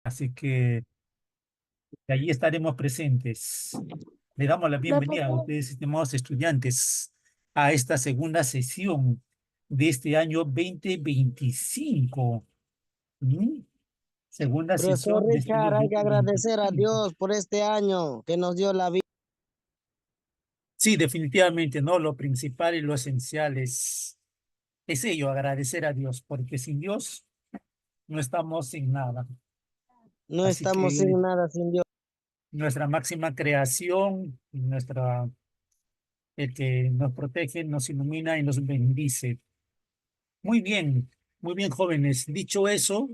Así que allí estaremos presentes. Le damos la bienvenida a ustedes, estimados estudiantes, a esta segunda sesión de este año 2025. ¿Mm? Segunda Profesor sesión de este año Richard, hay que agradecer a 2025. Dios por este año que nos dio la vida. Sí, definitivamente, ¿no? Lo principal y lo esencial es ello, agradecer a Dios, porque sin Dios no estamos sin nada. No Así estamos que sin nada sin Dios. nuestra máxima creación, el que nos protege, nos ilumina y nos bendice. Muy bien, muy bien, jóvenes. Dicho eso,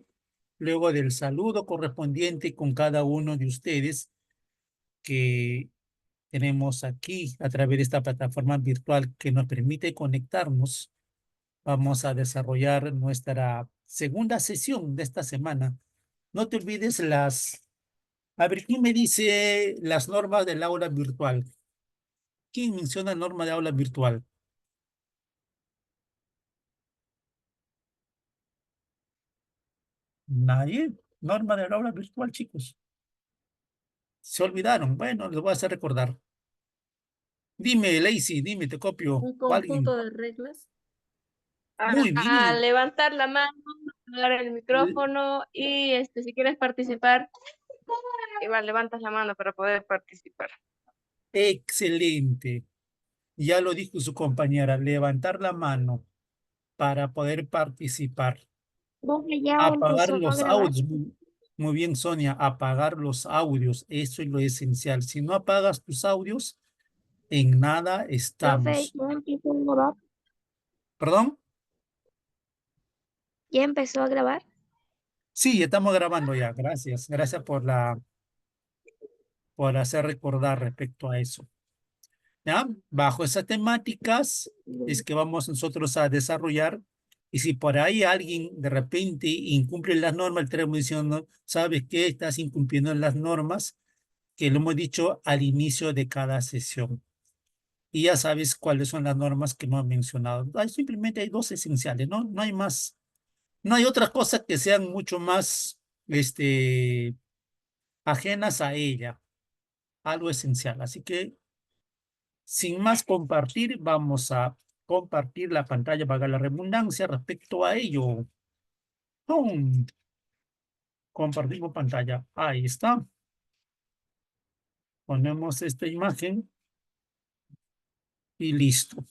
luego del saludo correspondiente con cada uno de ustedes que tenemos aquí a través de esta plataforma virtual que nos permite conectarnos, vamos a desarrollar nuestra segunda sesión de esta semana. No te olvides a ver, ¿quién me dice las normas del aula virtual? ¿Quién menciona norma de aula virtual? Nadie. Norma del aula virtual, chicos. Se olvidaron. Bueno, les voy a hacer recordar. Dime, Lacey, dime, te copio. Un O conjunto alguien. de reglas. Muy A bien. levantar la mano, dar el L- micrófono y si quieres participar, igual levantas la mano para poder participar. Excelente. Ya lo dijo su compañera, levantar la mano para poder participar. Profe, ya Apagar empezó a los grabar. audios. Muy bien, Sonia, apagar los audios. Eso es lo esencial. Si no apagas tus audios, en nada Profe, estamos. ya empezó a grabar. ¿Perdón? Ya empezó a grabar. Sí, estamos grabando ya. Gracias. Gracias por hacer recordar respecto a eso. ¿Ya? Bajo esas temáticas es que vamos nosotros a desarrollar. Y si por ahí alguien de repente incumple las normas, el tenemos diciendo, ¿sabes qué? Estás incumpliendo las normas que lo hemos dicho al inicio de cada sesión. Y ya sabes cuáles son las normas que no han mencionado. Simplemente hay dos esenciales, ¿no? No hay más. No hay otras cosas que sean mucho más ajenas a ella. Algo esencial. Así que sin más compartir, vamos a compartir la pantalla para la redundancia respecto a ello. ¡Pum! Compartimos pantalla. Ahí está. Ponemos esta imagen y listo.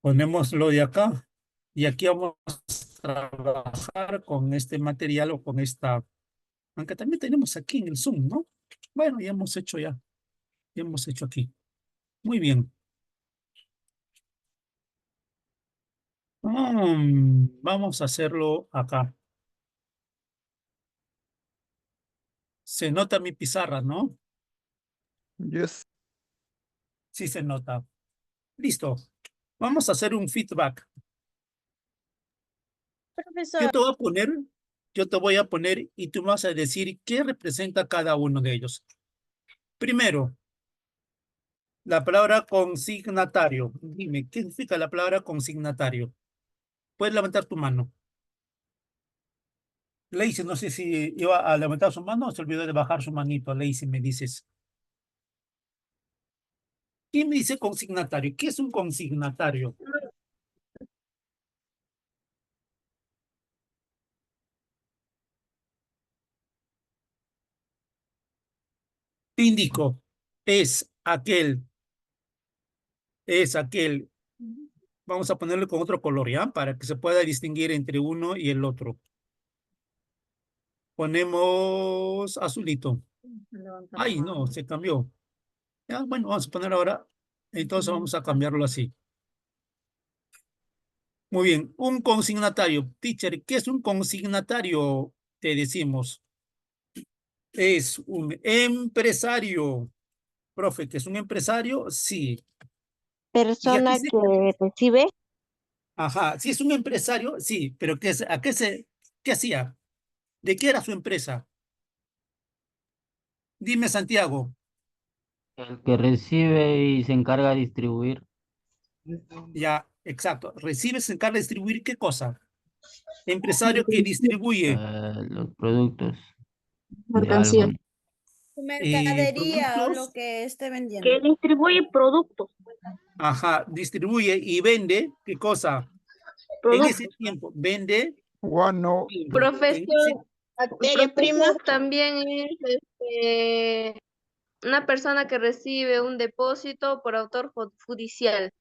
Ponemos lo de acá y aquí vamos a trabajar con este material o con esta, aunque también tenemos aquí en el Zoom, ¿no? Bueno, ya hemos hecho aquí. Muy bien. Vamos a hacerlo acá. Se nota mi pizarra, ¿no? Yes. Sí se nota. Listo. Vamos a hacer un feedback. Profesor, Yo te voy a poner, yo te voy a poner y tú vas a decir qué representa cada uno de ellos. Primero, la palabra consignatario. Dime, ¿qué significa la palabra consignatario? Puedes levantar tu mano. Lacey, no sé si iba a levantar su mano o se olvidó de bajar su manito. Lacey, me dices. ¿Quién me dice consignatario? ¿Qué es un consignatario? Te indico, es aquel, es aquel. Vamos a ponerle con otro color, ¿ya? Para que se pueda distinguir entre uno y el otro. Ponemos azulito. Ay, no, se cambió. Ya, bueno, vamos a poner ahora. Entonces vamos a cambiarlo así. Muy bien, un consignatario. Teacher, ¿qué es un consignatario? Te decimos. Es un empresario. Profe, ¿que es un empresario? Sí. ¿Y a qué persona se... que recibe. Ajá, sí es un empresario, sí, pero ¿qué hacía? ¿De qué era su empresa? Dime, Santiago. El que recibe y se encarga de distribuir. Ya, exacto. Recibe, se encarga de distribuir qué cosa. Empresario que distribuye Los productos de Mercancía. algo. Mercadería o lo productos, que esté Que vendiendo. distribuye productos. ajá, distribuye y vende, ¿qué cosa? En ese tiempo, vende, Guano. en ese- Profesor, profesor también es una persona que recibe un depósito por autor judicial.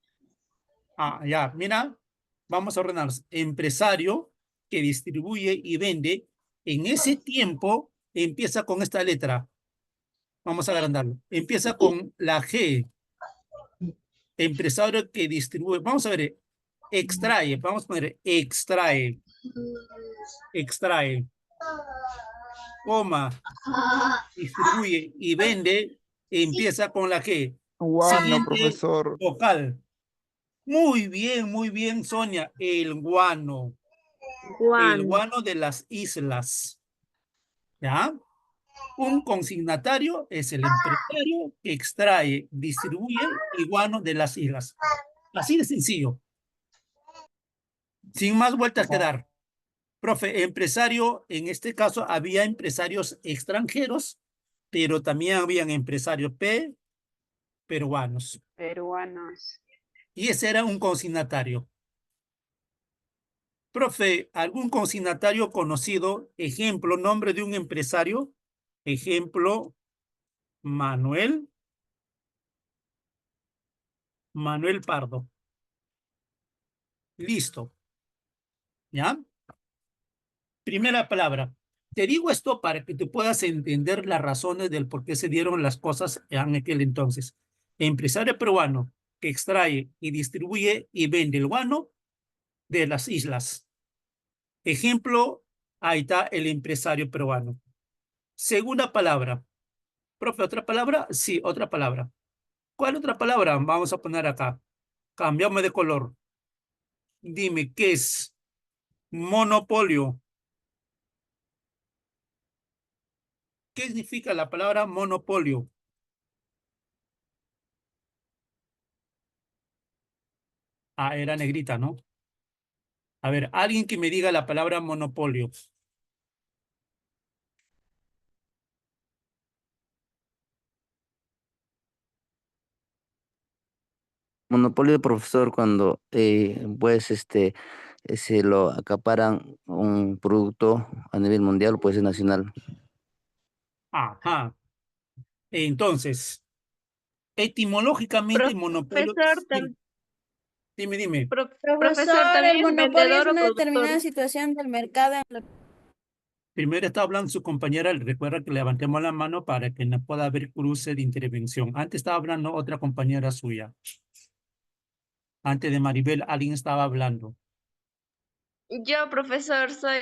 ya, mira, vamos a ordenarlos. Empresario que distribuye y vende, en ese tiempo empieza con esta letra. Vamos a agrandarlo. Empieza con la G. Empresario que distribuye. Vamos a ver, extrae. Vamos a poner extrae. Extrae. Coma. Distribuye y vende. Empieza con la G. Guano, Siguiente profesor. vocal. Muy bien, Sonia. El guano. El Juan. guano de las islas. ¿Ya? Un consignatario es el empresario que extrae, distribuye y guano de las islas. Así de sencillo. Sin más vueltas que dar. Profe, empresario, en este caso había empresarios extranjeros, pero también habían empresarios peruanos. Peruanos. Y ese era un consignatario. Profe, ¿algún consignatario conocido? Ejemplo, nombre de un empresario. Ejemplo, Manuel Pardo. Listo. ¿Ya? Primera palabra. Te digo esto para que te puedas entender las razones del por qué se dieron las cosas en aquel entonces. Empresario peruano que extrae y distribuye y vende el guano de las islas. Ejemplo, ahí está el empresario peruano. Segunda palabra. Profe, ¿otra palabra? Sí, otra palabra. ¿Cuál otra palabra vamos a poner acá? Cambiamos de color. Dime, ¿qué es monopolio? ¿Qué significa la palabra monopolio? Ah, era negrita, ¿no? A ver, alguien que me diga la palabra monopolio. Monopolio de profesor cuando pues se lo acaparan un producto a nivel mundial, pues es nacional. Ajá. Entonces, etimológicamente monopolio. Profesor, Dime. profesor Profesor, el también es monopolio es vendedor o una productor. determinada situación del mercado en la Primero está hablando su compañera. Recuerda que levantemos la mano para que no pueda haber cruce de intervención. Antes estaba hablando otra compañera suya. Antes de Maribel, alguien estaba hablando. Yo, profesor, soy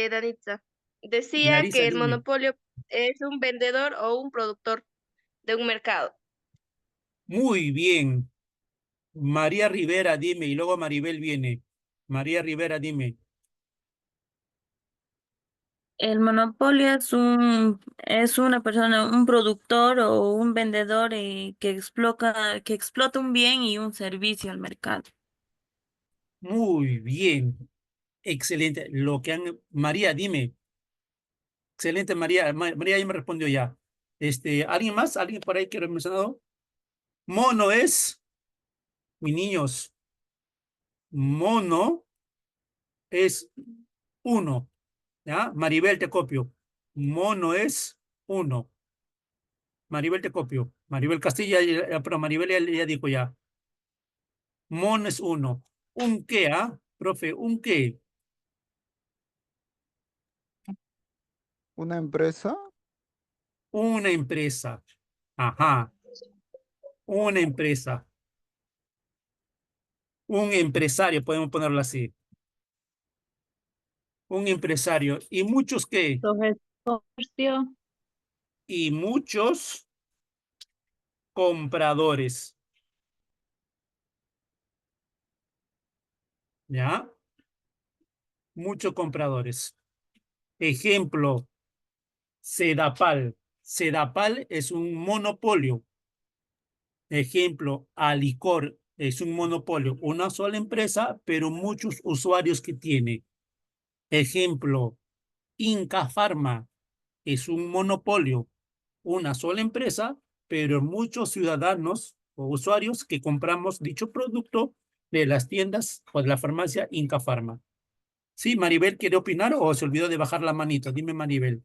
Danitza. Decía Larisa, que el dime. monopolio es un vendedor o un productor de un mercado. Muy bien. María Rivera, dime. Y luego Maribel viene. María Rivera, dime. El monopolio es una persona, un productor o un vendedor que explota un bien y un servicio al mercado. Muy bien. Excelente. María, dime. Excelente, María. María ya me respondió ya. ¿Alguien más? ¿Alguien por ahí que lo he mencionado? Mono es, mis niños, mono es uno. ¿Ya? Maribel, te copio. Mono es uno. Maribel, te copio. Maribel Castilla, pero Maribel ya dijo ya. Mono es uno. ¿Un qué, profe? ¿Un qué? Una empresa. Una empresa. Ajá. Una empresa. Un empresario, podemos ponerlo así. Un empresario. ¿Y muchos qué? Comercio. Y muchos compradores. ¿Ya? Muchos compradores. Ejemplo, Sedapal. Sedapal es un monopolio. Ejemplo, Alicor es un monopolio. Una sola empresa, pero muchos usuarios que tiene. Ejemplo, Inca Pharma es un monopolio, una sola empresa, pero muchos ciudadanos o usuarios que compramos dicho producto de las tiendas o de la farmacia Inca Pharma. ¿Sí, Maribel quiere opinar o se olvidó de bajar la manito? Dime, Maribel.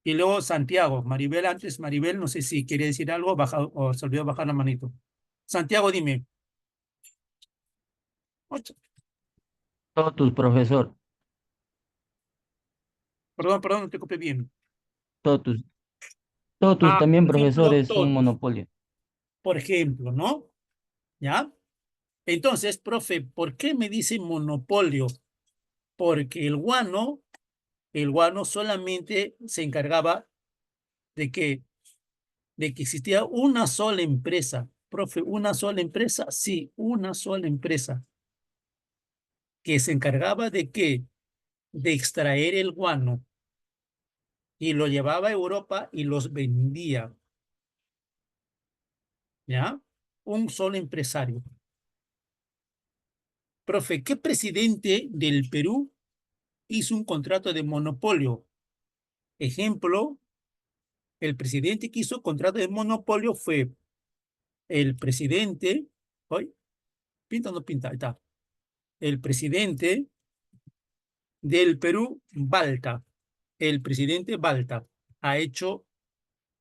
Y luego Santiago. Maribel antes, Maribel, no sé si quiere decir algo o se olvidó bajar la manito. Santiago, dime. Totus, profesor. Perdón, no te copié bien. Totus. Totus también, Por profesor, ejemplo, es un todos. monopolio. Por ejemplo, ¿no? ¿Ya? Entonces, profe, ¿por qué me dice monopolio? Porque el guano solamente se encargaba de que, de que existía una sola empresa. Profe, ¿una sola empresa? Sí, una sola empresa. Que se encargaba de qué? De extraer el guano y lo llevaba a Europa y los vendía. ¿Ya? Un solo empresario. Profe, ¿qué presidente del Perú hizo un contrato de monopolio? Ejemplo, el presidente que hizo contrato de monopolio fue el presidente, ¿hoy? ¿Pinta o no pinta? Ahí está. El presidente del Perú, Balta. El presidente Balta ha hecho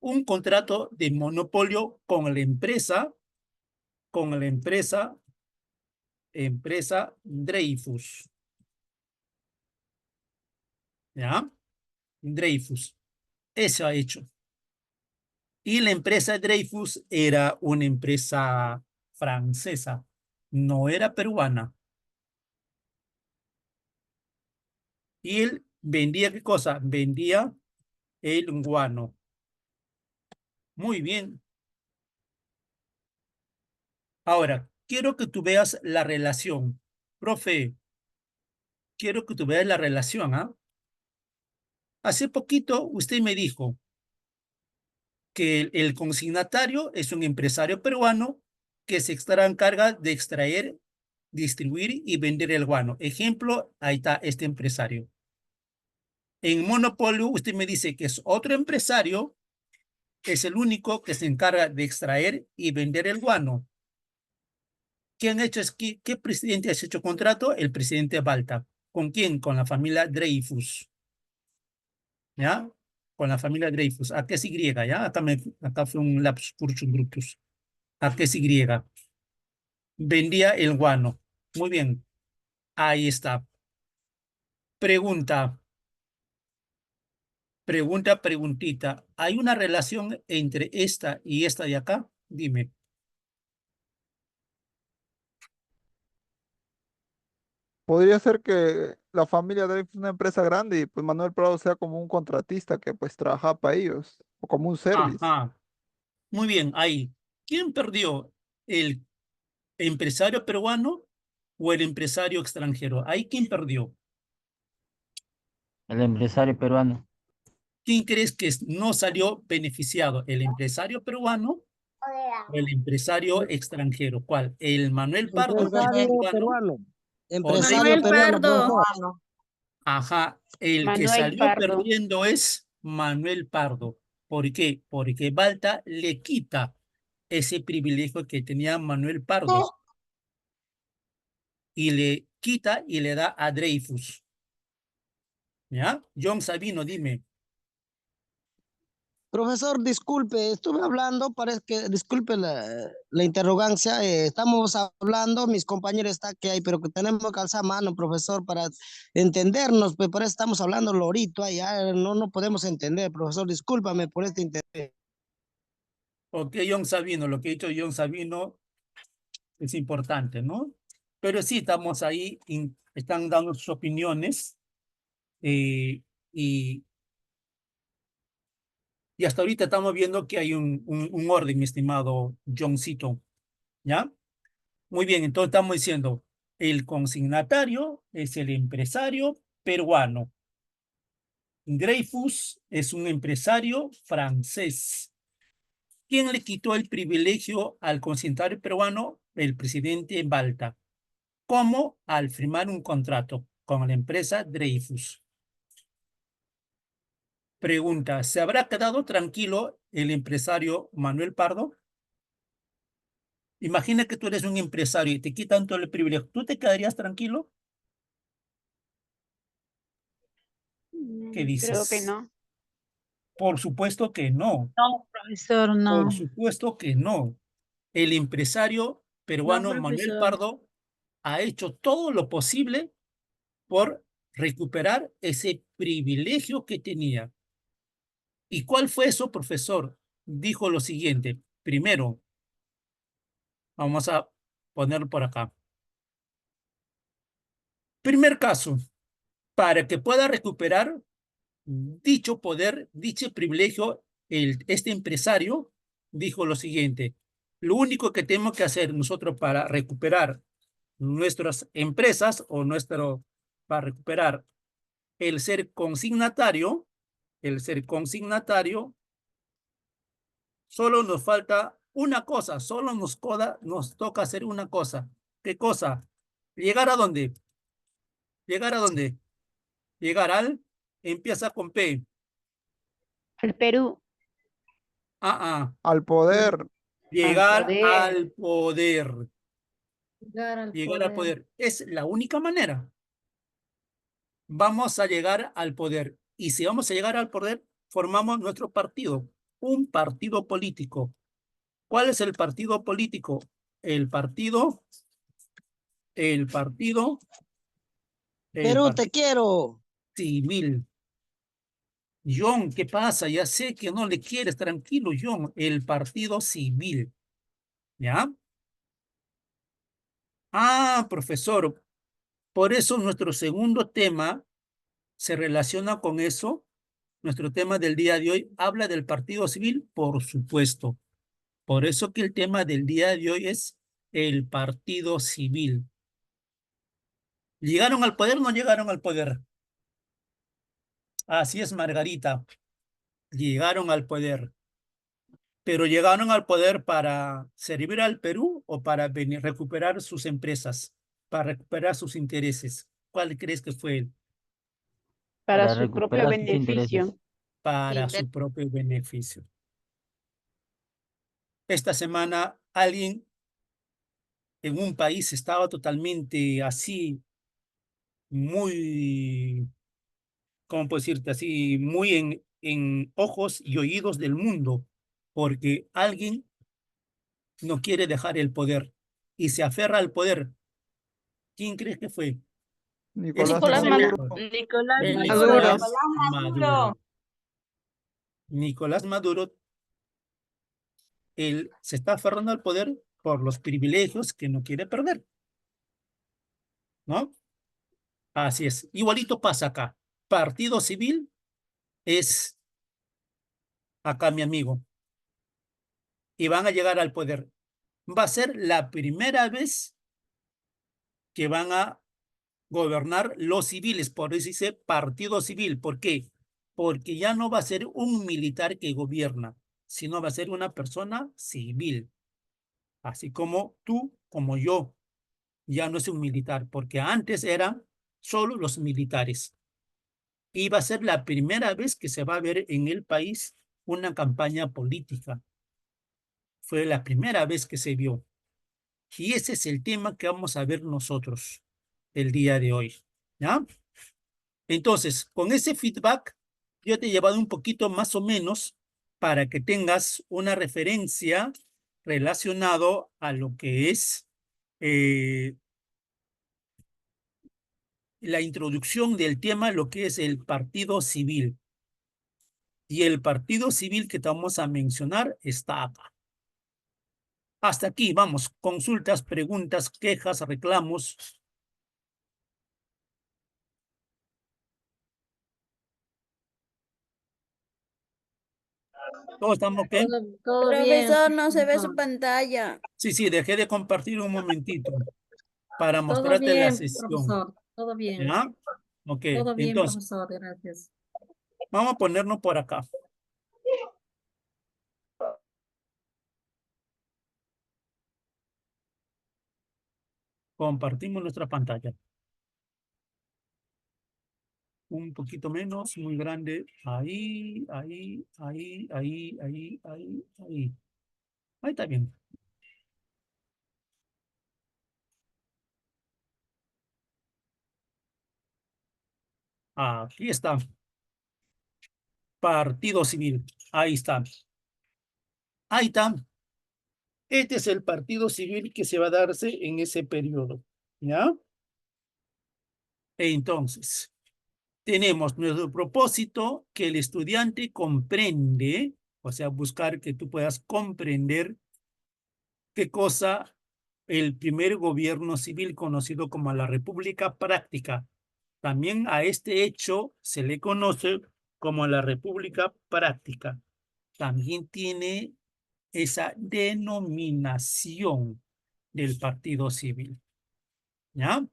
un contrato de monopolio con la empresa Dreyfus. ¿Ya? Dreyfus. Eso ha hecho. Y la empresa Dreyfus era una empresa francesa, no era peruana. Y él vendía, ¿qué cosa? Vendía el guano. Muy bien. Ahora, quiero que tú veas la relación. Profe, quiero que tú veas la relación, ¿ah? Hace poquito usted me dijo que el consignatario es un empresario peruano que se encarga de extraer, distribuir y vender el guano. Ejemplo, ahí está este empresario. En monopolio, usted me dice que es otro empresario, es el único que se encarga de extraer y vender el guano. ¿Qué han hecho? ¿Qué presidente ha hecho contrato? El presidente Balta. ¿Con quién? Con la familia Dreyfus. ¿Ya? Con la familia Dreyfus. ¿A qué es Y? ¿Ya? Acá fue un lapsus cursus brutus. ¿A qué es Y? Vendía el guano. Muy bien. Ahí está. Pregunta. Preguntita. ¿Hay una relación entre esta y esta de acá? Dime. Podría ser que la familia Dreyfus es una empresa grande y pues Manuel Prado sea como un contratista que pues trabaja para ellos o como un service. Ajá. Muy bien. Ahí. ¿Quién perdió? ¿El empresario peruano o el empresario extranjero? Ahí, ¿quién perdió? El empresario peruano. ¿Quién crees que no salió beneficiado? ¿El empresario peruano o el empresario extranjero? ¿Cuál? ¿El Manuel Pardo que Empresario vendió el guano peruano. o Empresario Manuel Dreyfus? peruano, Pardo. profesor. Ajá, el que Manuel salió Pardo. perdiendo es Manuel Pardo. ¿Por qué? Porque Balta le quita ese privilegio que tenía Manuel Pardo y le quita y le da a Dreyfus. ¿Ya? John Sabino, dime. Profesor, disculpe, estuve hablando, parece que, disculpe la interrogancia, estamos hablando, mis compañeros están que hay, pero que tenemos que alzar mano, profesor, para entendernos, pues por eso estamos hablando lorito, allá no podemos entender, profesor, discúlpame por este interés. Ok, John Sabino, lo que ha dicho John Sabino es importante, ¿no? Pero sí, estamos ahí, están dando sus opiniones eh, y, y hasta ahorita estamos viendo que hay un orden, mi estimado Johncito, ¿ya? Muy bien, entonces estamos diciendo, el consignatario es el empresario peruano. Dreyfus es un empresario francés. ¿Quién le quitó el privilegio al consignatario peruano? El presidente Balta. como al firmar un contrato con la empresa Dreyfus. Pregunta, ¿se habrá quedado tranquilo el empresario Manuel Pardo? Imagina que tú eres un empresario y te quitan todo el privilegio. ¿Tú te quedarías tranquilo? ¿Qué Creo que dices? no. Por supuesto que no. No, profesor, Por no. supuesto que no. El empresario No, peruano Manuel profesor. Pardo ha hecho todo lo posible por recuperar ese privilegio que tenía. ¿Y cuál fue eso, profesor? Dijo lo siguiente. Primero, vamos a ponerlo por acá. Primer caso, para que pueda recuperar dicho poder, dicho privilegio, este empresario dijo lo siguiente: lo único que tenemos que hacer nosotros para recuperar nuestras empresas o para recuperar el ser consignatario, solo nos falta una cosa, solo nos toca hacer una cosa. ¿Qué cosa? ¿Llegar a dónde? ¿Llegar a dónde? Llegar al, empieza con P. El Perú, Al poder. al Llegar poder. al poder. Llegar al Llegar al poder. poder. Es la única manera. Vamos a llegar al poder. Y si vamos a llegar al poder, formamos nuestro partido, un partido político. ¿Cuál es el partido político? El partido, el partido, el Perú, te partido quiero. civil. John, ¿qué pasa? Ya sé que no le quieres, tranquilo, John. El partido civil. ¿Ya? Ah, profesor, por eso nuestro segundo tema se relaciona con eso. Nuestro tema del día de hoy habla del partido civil, por supuesto. Por eso que el tema del día de hoy es el partido civil. ¿Llegaron al poder o no llegaron al poder? Así es, Margarita. Llegaron al poder. Pero llegaron al poder para servir al Perú o para recuperar sus empresas, para recuperar sus intereses. ¿Cuál crees que fue? Para para su propio recuperar sus intereses. beneficio. Para su propio beneficio. Esta semana alguien en un país estaba totalmente así, muy, ¿cómo puedo decirte? Así, muy en ojos y oídos del mundo, porque alguien no quiere dejar el poder y se aferra al poder. ¿Quién crees que fue? Nicolás Nicolás Maduro. Nicolás Maduro. Nicolás Maduro. Nicolás Maduro, él se está aferrando al poder por los privilegios que no quiere perder, ¿no? Así es. Igualito pasa acá. Partido civil es acá mi amigo y van a llegar al poder. Va a ser la primera vez que van a gobernar los civiles, por eso dice partido civil. ¿Por qué? Porque ya no va a ser un militar que gobierna, sino va a ser una persona civil, así como tú, como yo. Ya no es un militar, porque antes eran solo los militares. Y va a ser la primera vez que se va a ver en el país una campaña política. Fue la primera vez que se vio. Y ese es el tema que vamos a ver nosotros el día de hoy. ¿Ya? Entonces, con ese feedback, yo te he llevado un poquito más o menos para que tengas una referencia relacionado a lo que es la introducción del tema, lo que es el partido civil. Y el partido civil que te vamos a mencionar está acá. Hasta aquí, vamos. Consultas, preguntas, quejas, reclamos. ¿Todos estamos ok? Todo bien, profesor, no se ve su pantalla. Sí, sí, dejé de compartir un momentito para Todo mostrarte la bien, sesión. profesor, todo bien. ¿Ya? Ok, Todo bien, entonces, profesor, gracias. vamos a ponernos por acá. Compartimos nuestra pantalla. Un poquito menos, muy grande. Ahí, ahí, ahí, ahí, ahí, ahí, ahí. Ahí está bien. Aquí está. Partido civil. Ahí está. Ahí está. Este es el partido civil que se va a darse en ese periodo. ¿Ya? Entonces, tenemos nuestro propósito que el estudiante comprende, o sea, buscar que tú puedas comprender qué cosa el primer gobierno civil conocido como la República Práctica. También a este hecho se le conoce como la República Práctica. También tiene esa denominación del partido civil. ¿Ya?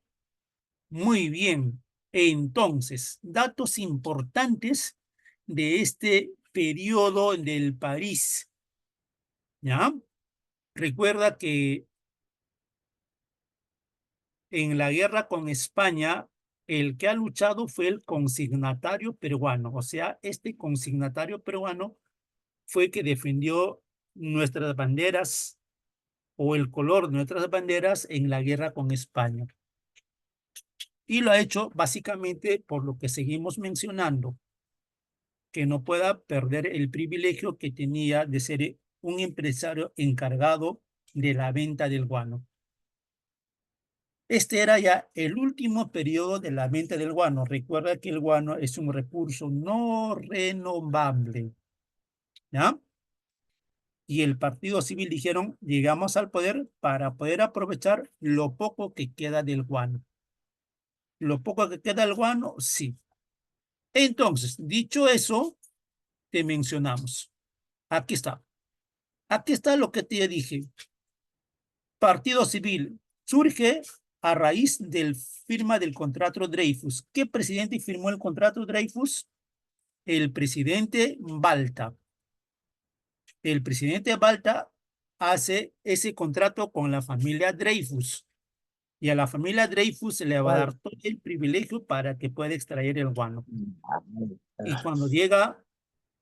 Muy bien. Entonces, datos importantes de este periodo del París. ¿Ya? Recuerda que en la guerra con España, el que ha luchado fue el consignatario peruano. O sea, este consignatario peruano fue que defendió nuestras banderas o el color de nuestras banderas en la guerra con España. Y lo ha hecho básicamente por lo que seguimos mencionando, que no pueda perder el privilegio que tenía de ser un empresario encargado de la venta del guano. Este era ya el último periodo de la venta del guano. Recuerda que el guano es un recurso no renovable. ¿Ya? Y el Partido Civil dijeron, llegamos al poder para poder aprovechar lo poco que queda del guano. Lo poco que queda del guano, sí. Entonces, dicho eso, te mencionamos. Aquí está. Aquí está lo que te dije. Partido Civil surge a raíz del firma del contrato Dreyfus. ¿Qué presidente firmó el contrato Dreyfus? El presidente Balta. El presidente Balta hace ese contrato con la familia Dreyfus. Y a la familia Dreyfus se le va a dar todo el privilegio para que pueda extraer el guano. Y cuando llega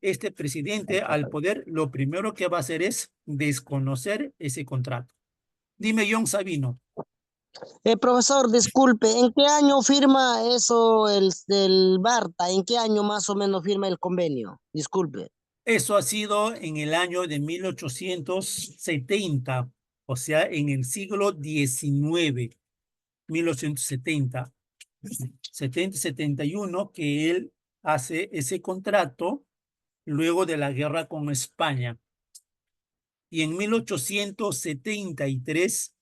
este presidente al poder, lo primero que va a hacer es desconocer ese contrato. Dime, John Sabino. Profesor, disculpe, ¿en qué año firma eso el Barta? ¿En qué año más o menos firma el convenio? Disculpe. Eso ha sido en el año de 1870, o sea, en el siglo XIX, 1870, 70-71, que él hace ese contrato luego de la guerra con España. Y en 1873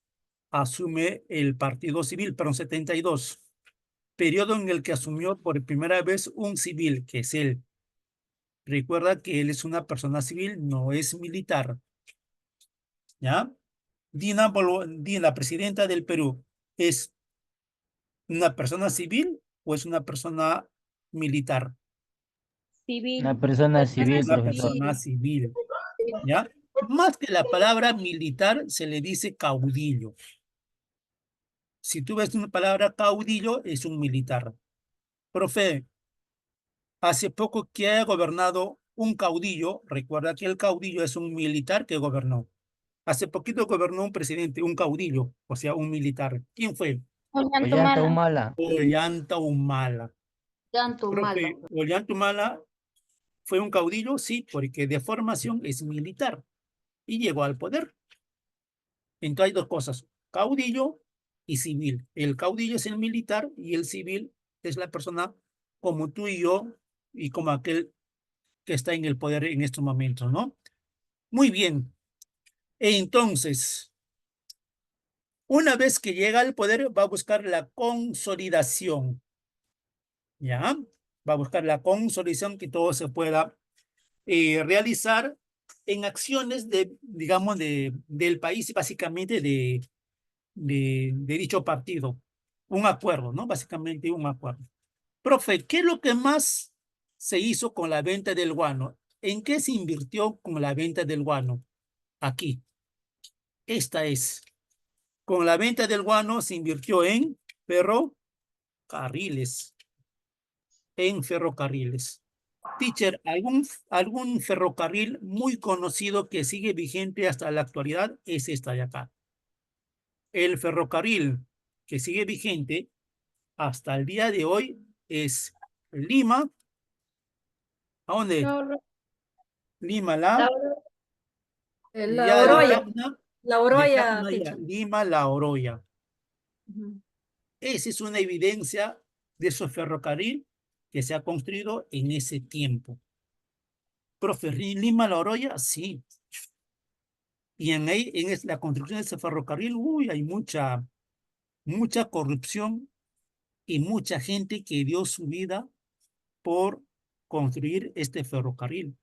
asume el Partido Civil, perdón, 72, periodo en el que asumió por primera vez un civil, que es él. Recuerda que él es una persona civil, no es militar. ¿Ya? Dina, la presidenta del Perú, ¿es una persona civil o es una persona militar? Una persona civil, Una profesor. persona civil. ¿Ya? Más que la palabra militar, se le dice caudillo. Si tú ves una palabra caudillo, es un militar. Profe, hace poco que ha gobernado un caudillo, recuerda que el caudillo es un militar que gobernó. Hace poquito gobernó un presidente, un caudillo, o sea, un militar. ¿Quién fue? Ollanta Humala. Ollanta Humala. Profe, Humala. Ollanta Humala fue un caudillo, sí, porque de formación es militar y llegó al poder. Entonces hay dos cosas, caudillo y civil. El caudillo es el militar y el civil es la persona como tú y yo y como aquel que está en el poder en estos momentos, ¿no? Muy bien. Entonces, una vez que llega al poder, va a buscar la consolidación. ¿Ya? Va a buscar la consolidación que todo se pueda realizar en acciones de, digamos, del país y básicamente de dicho partido. Un acuerdo, ¿no? Básicamente un acuerdo. Profe, ¿qué es lo que más se hizo con la venta del guano? ¿En qué se invirtió con la venta del guano? Aquí. Esta es. Con la venta del guano se invirtió en ferrocarriles. En ferrocarriles. Teacher, ¿algún ferrocarril muy conocido que sigue vigente hasta la actualidad? Es esta de acá. El ferrocarril que sigue vigente hasta el día de hoy es Lima. ¿A dónde? Lima, La ya de Oroya. Tacna, La de Oroya, Tacna ya, teacher. Lima, La Oroya. Ujú. Esa es una evidencia de esos ferrocarril que se ha construido en ese tiempo. Profe, Lima, La Oroya, sí. Y en la construcción de ese ferrocarril, uy, hay mucha corrupción y mucha gente que dio su vida por construir este ferrocarril.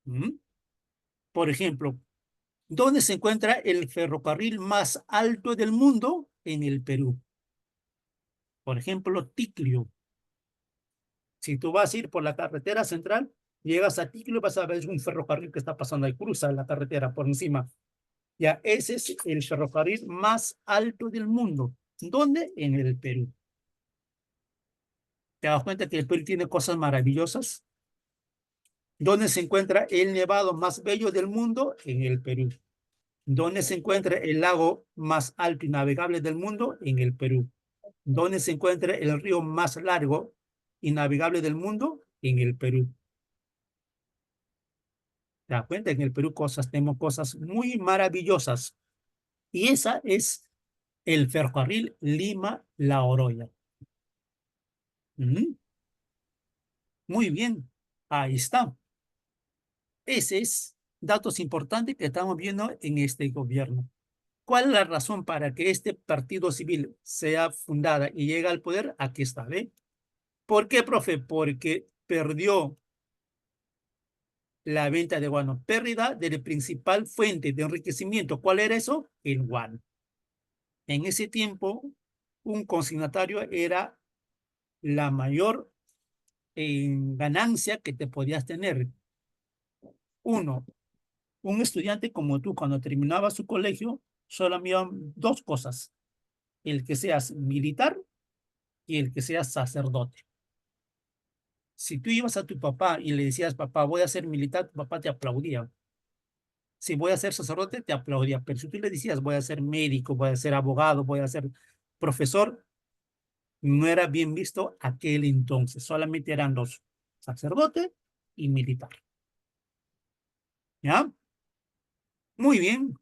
¿Mm? Por ejemplo, ¿dónde se encuentra el ferrocarril más alto del mundo? En el Perú. Por ejemplo, Ticlio. Si tú vas a ir por la carretera central, llegas a Ticlio, vas a ver un ferrocarril que está pasando ahí, cruza la carretera por encima. Ya, ese es el ferrocarril más alto del mundo. ¿Dónde? En el Perú. ¿Te das cuenta que el Perú tiene cosas maravillosas? ¿Dónde se encuentra el nevado más bello del mundo? En el Perú. ¿Dónde se encuentra el lago más alto y navegable del mundo? En el Perú. ¿Dónde se encuentra el río más largo y navegable del mundo? En el Perú. ¿Te das cuenta? En el Perú tenemos cosas muy maravillosas. Y esa es el ferrocarril Lima-La Oroya. Muy bien. Ahí está. Ese es datos importantes que estamos viendo en este gobierno. ¿Cuál es la razón para que este partido civil sea fundada y llegue al poder? Aquí está, ¿ve? ¿Por qué, profe? Porque perdió la venta de guano. Pérdida de la principal fuente de enriquecimiento. ¿Cuál era eso? El guano. En ese tiempo, un consignatario era la mayor ganancia que te podías tener. Uno, un estudiante como tú, cuando terminaba su colegio, solo había dos cosas: el que seas militar y el que seas sacerdote. Si tú ibas a tu papá y le decías, papá, voy a ser militar, tu papá te aplaudía. Si voy a ser sacerdote, te aplaudía. Pero si tú le decías, voy a ser médico, voy a ser abogado, voy a ser profesor, no era bien visto aquel entonces. Solamente eran dos: sacerdote y militar. ¿Ya? Muy bien.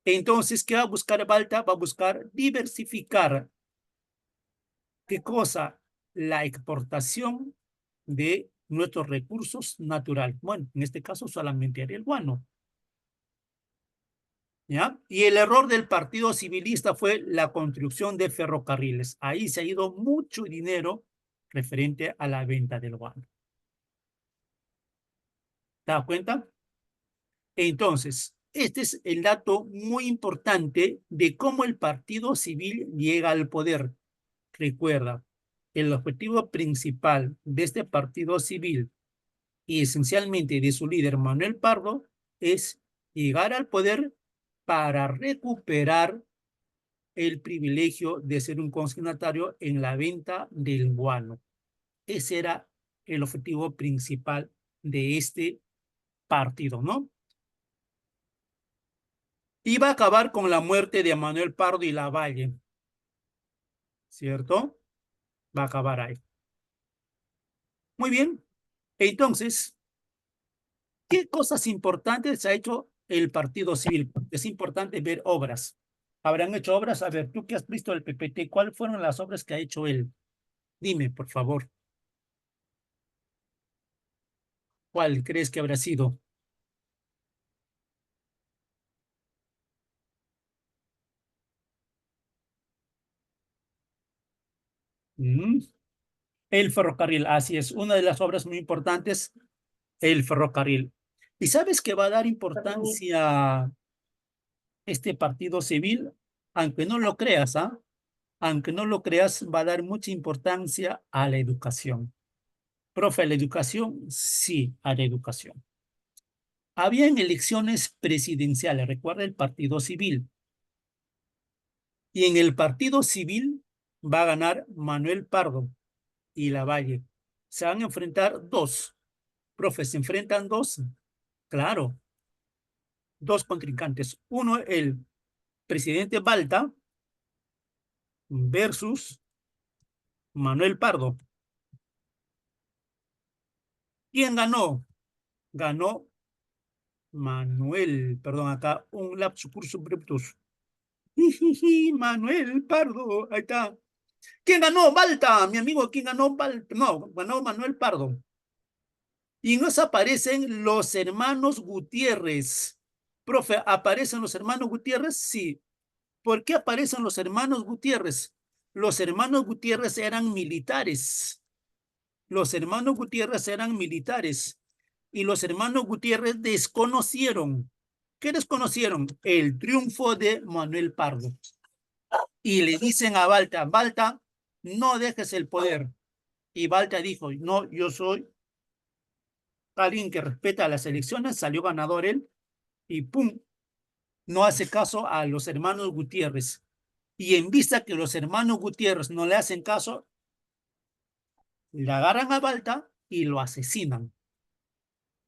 Entonces, ¿qué va a buscar Balta? Va a buscar diversificar. ¿Qué cosa? La exportación de nuestros recursos naturales. Bueno, en este caso solamente era el guano. ¿Ya? Y el error del partido civilista fue la construcción de ferrocarriles. Ahí se ha ido mucho dinero referente a la venta del guano. ¿Te das cuenta? Entonces, este es el dato muy importante de cómo el partido civil llega al poder. Recuerda, el objetivo principal de este partido civil y esencialmente de su líder Manuel Pardo es llegar al poder para recuperar el privilegio de ser un consignatario en la venta del guano. Ese era el objetivo principal de este partido, ¿no? Iba a acabar con la muerte de Manuel Pardo y Lavalle, ¿cierto? Va a acabar ahí. Muy bien. Entonces, ¿qué cosas importantes ha hecho el partido civil? Es importante ver obras. ¿Habrán hecho obras? A ver, tú que has visto el PPT, ¿cuáles fueron las obras que ha hecho él? Dime, por favor. ¿Cuál crees que habrá sido? El ferrocarril, así es. Una de las obras muy importantes, el ferrocarril. ¿Y sabes que va a dar importancia este partido civil? Aunque no lo creas, ¿ah? Aunque no lo creas, va a dar mucha importancia a la educación. Profe, ¿la educación? Sí, a la educación. Habían elecciones presidenciales, recuerda el partido civil. Y en el partido civil va a ganar Manuel Pardo y Lavalle. Se van a enfrentar dos. Profe, se enfrentan dos. Claro, dos contrincantes. Uno, el presidente Balta versus Manuel Pardo. ¿Quién ganó? Ganó Manuel, perdón, acá un lapsus cursus brevitus. Manuel Pardo, ahí está. ¿Quién ganó? Balta, mi amigo, ¿quién ganó? Balta? No, ganó Manuel Pardo. Y nos aparecen los hermanos Gutiérrez. Profe, ¿aparecen los hermanos Gutiérrez? Sí. ¿Por qué aparecen los hermanos Gutiérrez? Los hermanos Gutiérrez eran militares. Los hermanos Gutiérrez eran militares. Y los hermanos Gutiérrez desconocieron. ¿Qué desconocieron? El triunfo de Manuel Pardo. Y le dicen a Balta, Balta, no dejes el poder. Y Balta dijo, no, yo soy alguien que respeta las elecciones, salió ganador él, y pum, no hace caso a los hermanos Gutiérrez. Y en vista que los hermanos Gutiérrez no le hacen caso, le agarran a Balta y lo asesinan.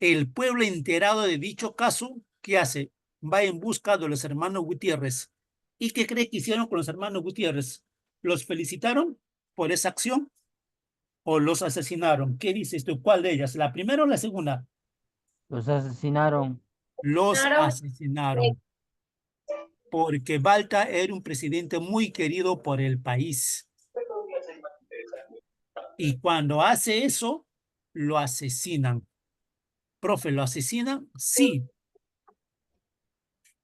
El pueblo enterado de dicho caso, ¿qué hace? Va en busca de los hermanos Gutiérrez. ¿Y qué cree que hicieron con los hermanos Gutiérrez? ¿Los felicitaron por esa acción o los asesinaron? ¿Qué dices tú? ¿Cuál de ellas? ¿La primera o la segunda? Los asesinaron. Los asesinaron. Porque Balta era un presidente muy querido por el país. Y cuando hace eso, lo asesinan. Profe, ¿lo asesinan? Sí.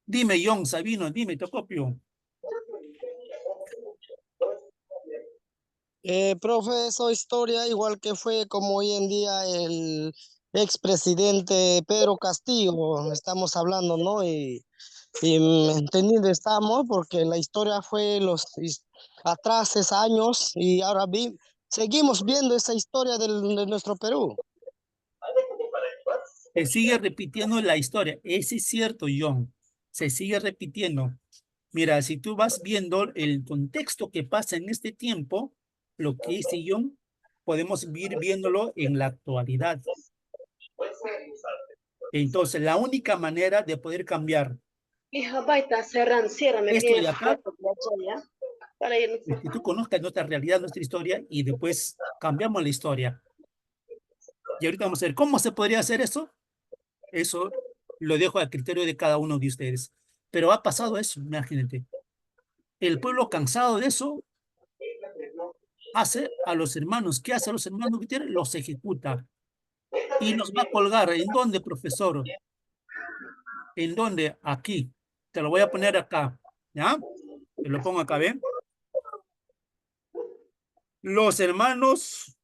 Dime, John Sabino, dime, Tocopio. Profe, esa historia igual que fue como hoy en día el expresidente Pedro Castillo, estamos hablando, ¿no? Y entendiendo estamos porque la historia fue atrás años y ahora seguimos viendo esa historia de nuestro Perú. Se sigue repitiendo la historia. Ese es cierto, John. Se sigue repitiendo. Mira, si tú vas viendo el contexto que pasa en este tiempo, lo que dice John, podemos ir viéndolo en la actualidad. Entonces, la única manera de poder cambiar esto de acá es que tú conozcas nuestra realidad, nuestra historia, y después cambiamos la historia. Y ahorita vamos a ver cómo se podría hacer eso. Eso lo dejo a criterio de cada uno de ustedes. Pero ha pasado eso, imagínate. El pueblo cansado de eso hace a los hermanos. ¿Qué hace a los hermanos Gutiérrez? Los ejecuta. Y los va a colgar. ¿En dónde, profesor? ¿En dónde? Aquí. Te lo voy a poner acá. ¿Ya? Te lo pongo acá, ¿ven? Los hermanos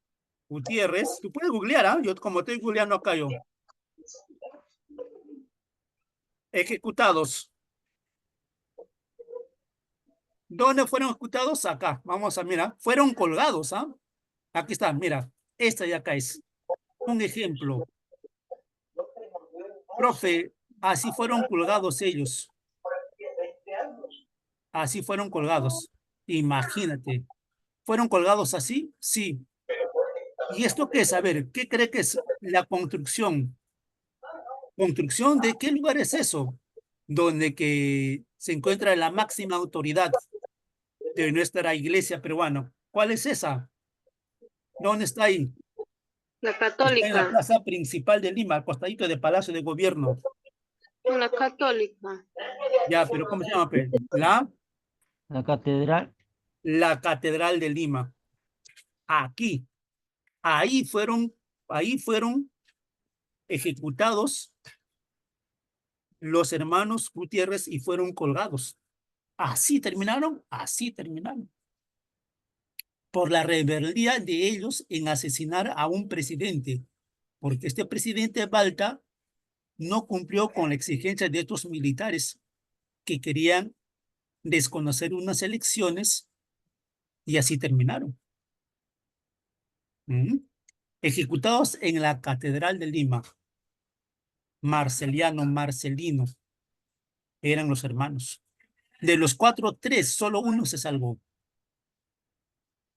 Gutiérrez. Tú puedes googlear, ¿ah? Yo como estoy googleando acá yo. Ejecutados. ¿Dónde fueron ejecutados? Acá. Vamos a mirar. Fueron colgados, ¿ah? Aquí está, mira. Esta de acá es un ejemplo. Profe, así fueron colgados ellos. Así fueron colgados. Imagínate. ¿Fueron colgados así? Sí. ¿Y esto qué es? A ver, ¿qué cree que es la construcción? ¿Construcción de qué lugar es eso? Donde que se encuentra la máxima autoridad de nuestra iglesia peruana. ¿Cuál es esa? ¿Dónde está ahí? La Está en la católica. plaza principal de Lima, al costadito del Palacio de Gobierno. La católica. Ya, pero ¿cómo se llama? La catedral. La Catedral de Lima. Aquí. Ahí fueron ejecutados los hermanos Gutiérrez y fueron colgados. Así terminaron. Por la rebeldía de ellos en asesinar a un presidente. Porque este presidente Balta no cumplió con la exigencia de estos militares que querían desconocer unas elecciones y así terminaron. Ejecutados en la Catedral de Lima. Marcelino eran los hermanos. De los 4, 3, solo uno se salvó.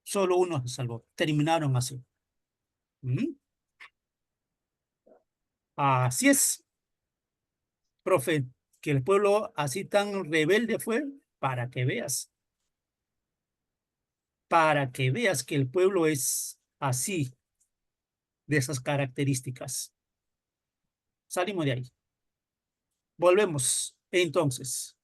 Solo uno se salvó. Terminaron así. ¿Mm? Así es, profe, que el pueblo así tan rebelde fue para que veas. Para que veas que el pueblo es así, de esas características. Salimos de ahí. Volvemos. Entonces,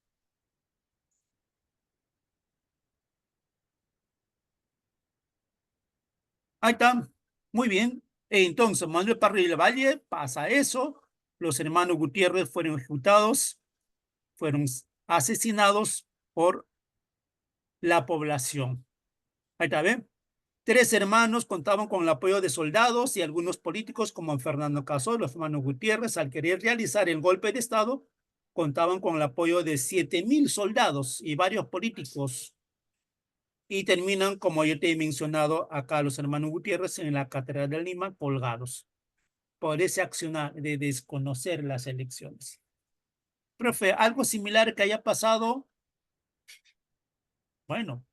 ahí está. Muy bien. Entonces, Manuel Parra y Valle pasa eso. Los hermanos Gutiérrez fueron ejecutados, fueron asesinados por la población. Ahí está, ¿ven? 3 hermanos contaban con el apoyo de soldados y algunos políticos como Fernando Casó, los hermanos Gutiérrez, al querer realizar el golpe de Estado, contaban con el apoyo de 7,000 soldados y varios políticos. Y terminan, como yo te he mencionado acá, los hermanos Gutiérrez en la Catedral de Lima, colgados por ese accionar de desconocer las elecciones. Profe, algo similar que haya pasado, bueno,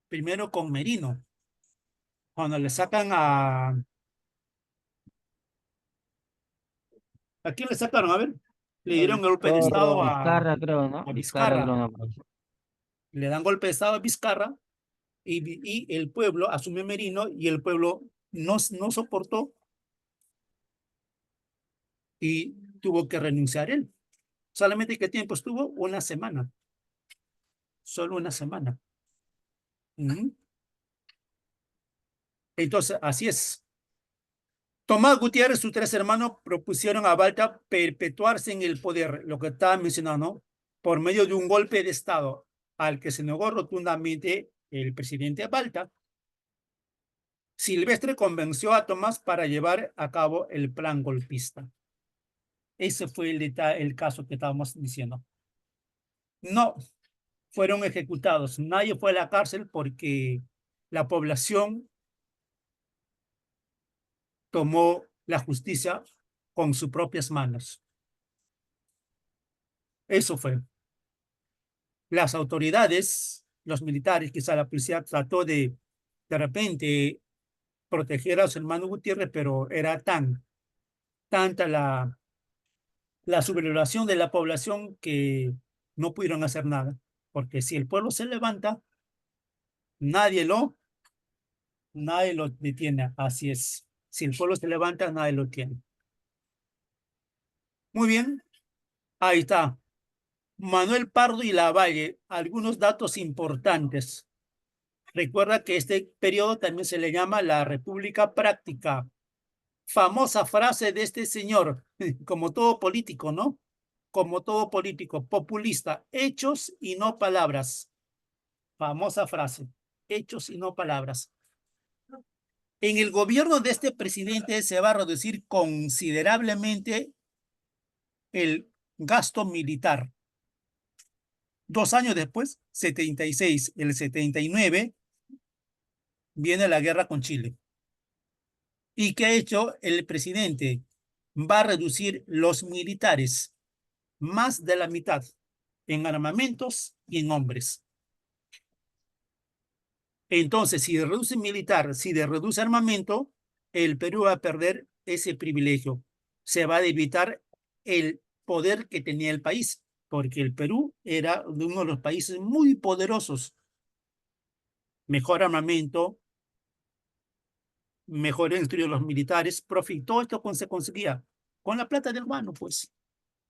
primero con Merino, cuando le sacan ¿a quién le sacaron? A ver, le dieron golpe de Estado Vizcarra, creo, ¿no? a Vizcarra, Vizcarra. creo, no, pues. Le dan golpe de Estado a Vizcarra y el pueblo asume Merino y el pueblo no soportó y tuvo que renunciar él. ¿Solamente qué tiempo estuvo? Una semana. Solo una semana. Entonces, así es. Tomás Gutiérrez y sus 3 hermanos propusieron a Balta perpetuarse en el poder, lo que estaba mencionando, ¿no? Por medio de un golpe de Estado, al que se negó rotundamente el presidente Balta. Silvestre convenció a Tomás para llevar a cabo el plan golpista. Ese fue el caso que estábamos diciendo. No fueron ejecutados, nadie fue a la cárcel porque la población tomó la justicia con sus propias manos. Eso fue. Las autoridades, los militares, quizá la policía trató de repente proteger a los hermanos Gutiérrez, pero era tanta la sublevación de la población que no pudieron hacer nada. Porque si el pueblo se levanta, nadie lo detiene. Así es. Si el pueblo se levanta, nadie lo tiene. Muy bien. Ahí está. Manuel Pardo y Lavalle, algunos datos importantes. Recuerda que este periodo también se le llama la República Práctica. Famosa frase de este señor, como todo político, ¿no? Como todo político, populista, hechos y no palabras. Famosa frase, hechos y no palabras. En el gobierno de este presidente se va a reducir considerablemente el gasto militar. 2 años después, 76, el 79, viene la guerra con Chile. ¿Y qué ha hecho el presidente? Va a reducir los militares más de la mitad en armamentos y en hombres. Entonces, si reduce militar, si reduce armamento, el Perú va a perder ese privilegio. Se va a debilitar el poder que tenía el país, porque el Perú era uno de los países muy poderosos. Mejor armamento, mejor instruidos los militares, profe, todo esto se conseguía con la plata del guano, pues.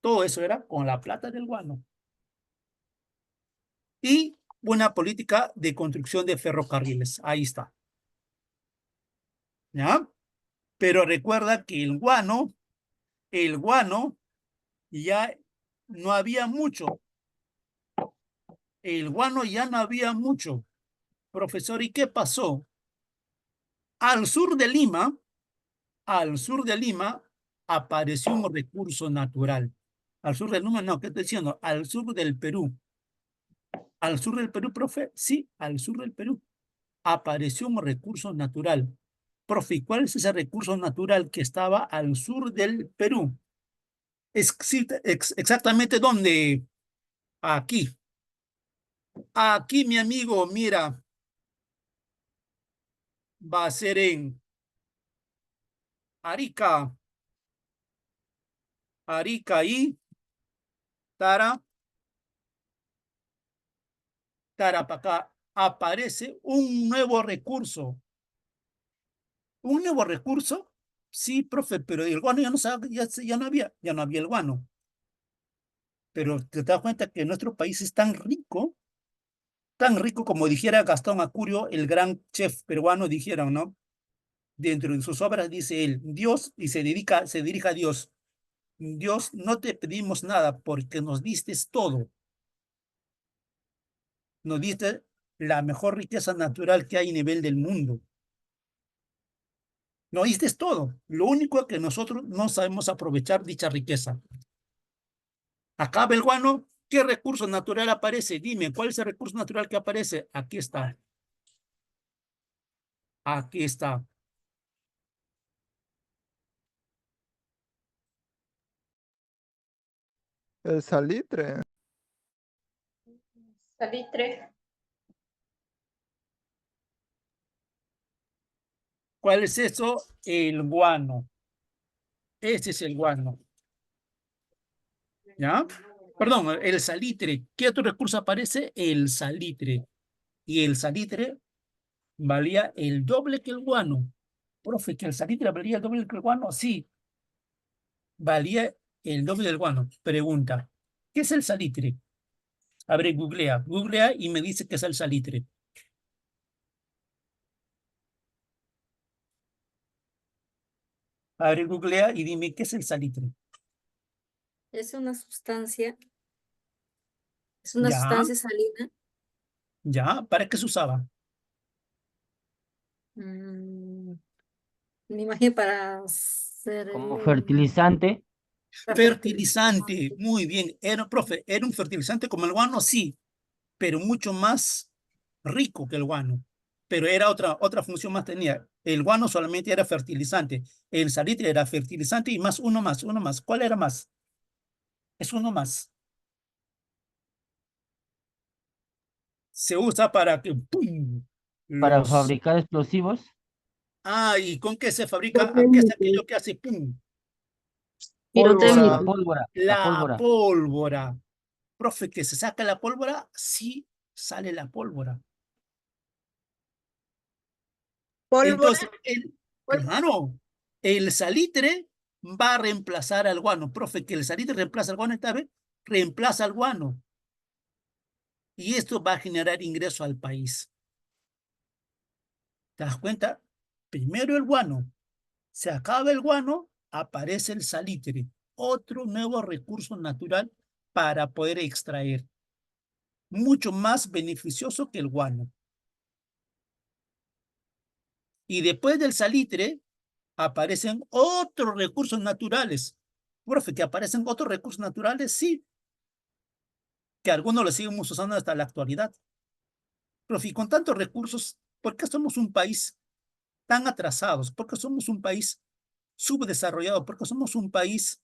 Todo eso era con la plata del guano. Y una política de construcción de ferrocarriles. Ahí está. ¿Ya? Pero recuerda que el guano ya no había mucho. El guano ya no había mucho. Profesor, ¿y qué pasó? Al sur de Lima apareció un recurso natural. Al sur del Lima, no, ¿qué estoy diciendo? Al sur del Perú. Al sur del Perú, profe, sí, al sur del Perú apareció un recurso natural. Profe, ¿cuál es ese recurso natural que estaba al sur del Perú? Exactamente dónde, aquí, Aquí, mi amigo, mira, va a ser en Arica. Arica y Tara. Tarapacá. Aparece un nuevo recurso. ¿Un nuevo recurso? Sí, profe, pero el guano ya no, ya no había el guano. Pero te das cuenta que nuestro país es tan rico como dijera Gastón Acurio, el gran chef peruano, dijeron, ¿no? Dentro de sus obras dice él, Dios, y se dirige a Dios. Dios, no te pedimos nada porque nos diste todo. Nos diste la mejor riqueza natural que hay a nivel del mundo. Nos diste todo. Lo único es que nosotros no sabemos aprovechar dicha riqueza. Acá, Belguano, ¿qué recurso natural aparece? Dime, ¿cuál es el recurso natural que aparece? Aquí está. Aquí está. El salitre. Salitre. ¿Cuál es eso? El guano. Este es el guano. ¿Ya? Perdón, el salitre. ¿Qué otro recurso aparece? El salitre. Y el salitre valía el doble que el guano. Profe, ¿que el salitre valía el doble que el guano? Sí, valía el doble del guano. Pregunta, ¿qué es el salitre? A ver, googlea y me dice qué es el salitre. A ver, googlea y dime qué es el salitre. Es una sustancia Ya, salina. ya, ¿para qué se usaba? Mm, me imagino para hacer Como fertilizante. Fertilizante, muy bien. Era, profe, ¿era un fertilizante como el guano? Sí, pero mucho más rico que el guano. Pero era otra función más tenía. El guano solamente era fertilizante. El salitre era fertilizante y más, uno más, uno más. ¿Cuál era más? Es uno más. Se usa para que ¡pum! Para Los... fabricar explosivos. Ah, ¿y con qué se fabrica? ¿A qué es aquello que hace pum? La Pirotécnico. pólvora, la La pólvora. pólvora. Profe, que se saca la pólvora, sí sale la pólvora. Pólvora. Entonces, claro, el salitre va a reemplazar al guano. Profe, que el salitre reemplaza al guano esta vez, reemplaza al guano. Y esto va a generar ingreso al país. ¿Te das cuenta? Primero el guano. Se acaba el guano, aparece el salitre. Otro nuevo recurso natural para poder extraer. Mucho más beneficioso que el guano. Y después del salitre, aparecen otros recursos naturales. Profe, que aparecen otros recursos naturales, sí, que algunos los seguimos usando hasta la actualidad. Profe, y con tantos recursos, ¿por qué somos un país tan atrasados? ¿Por qué somos un país subdesarrollado? ¿Por qué somos un país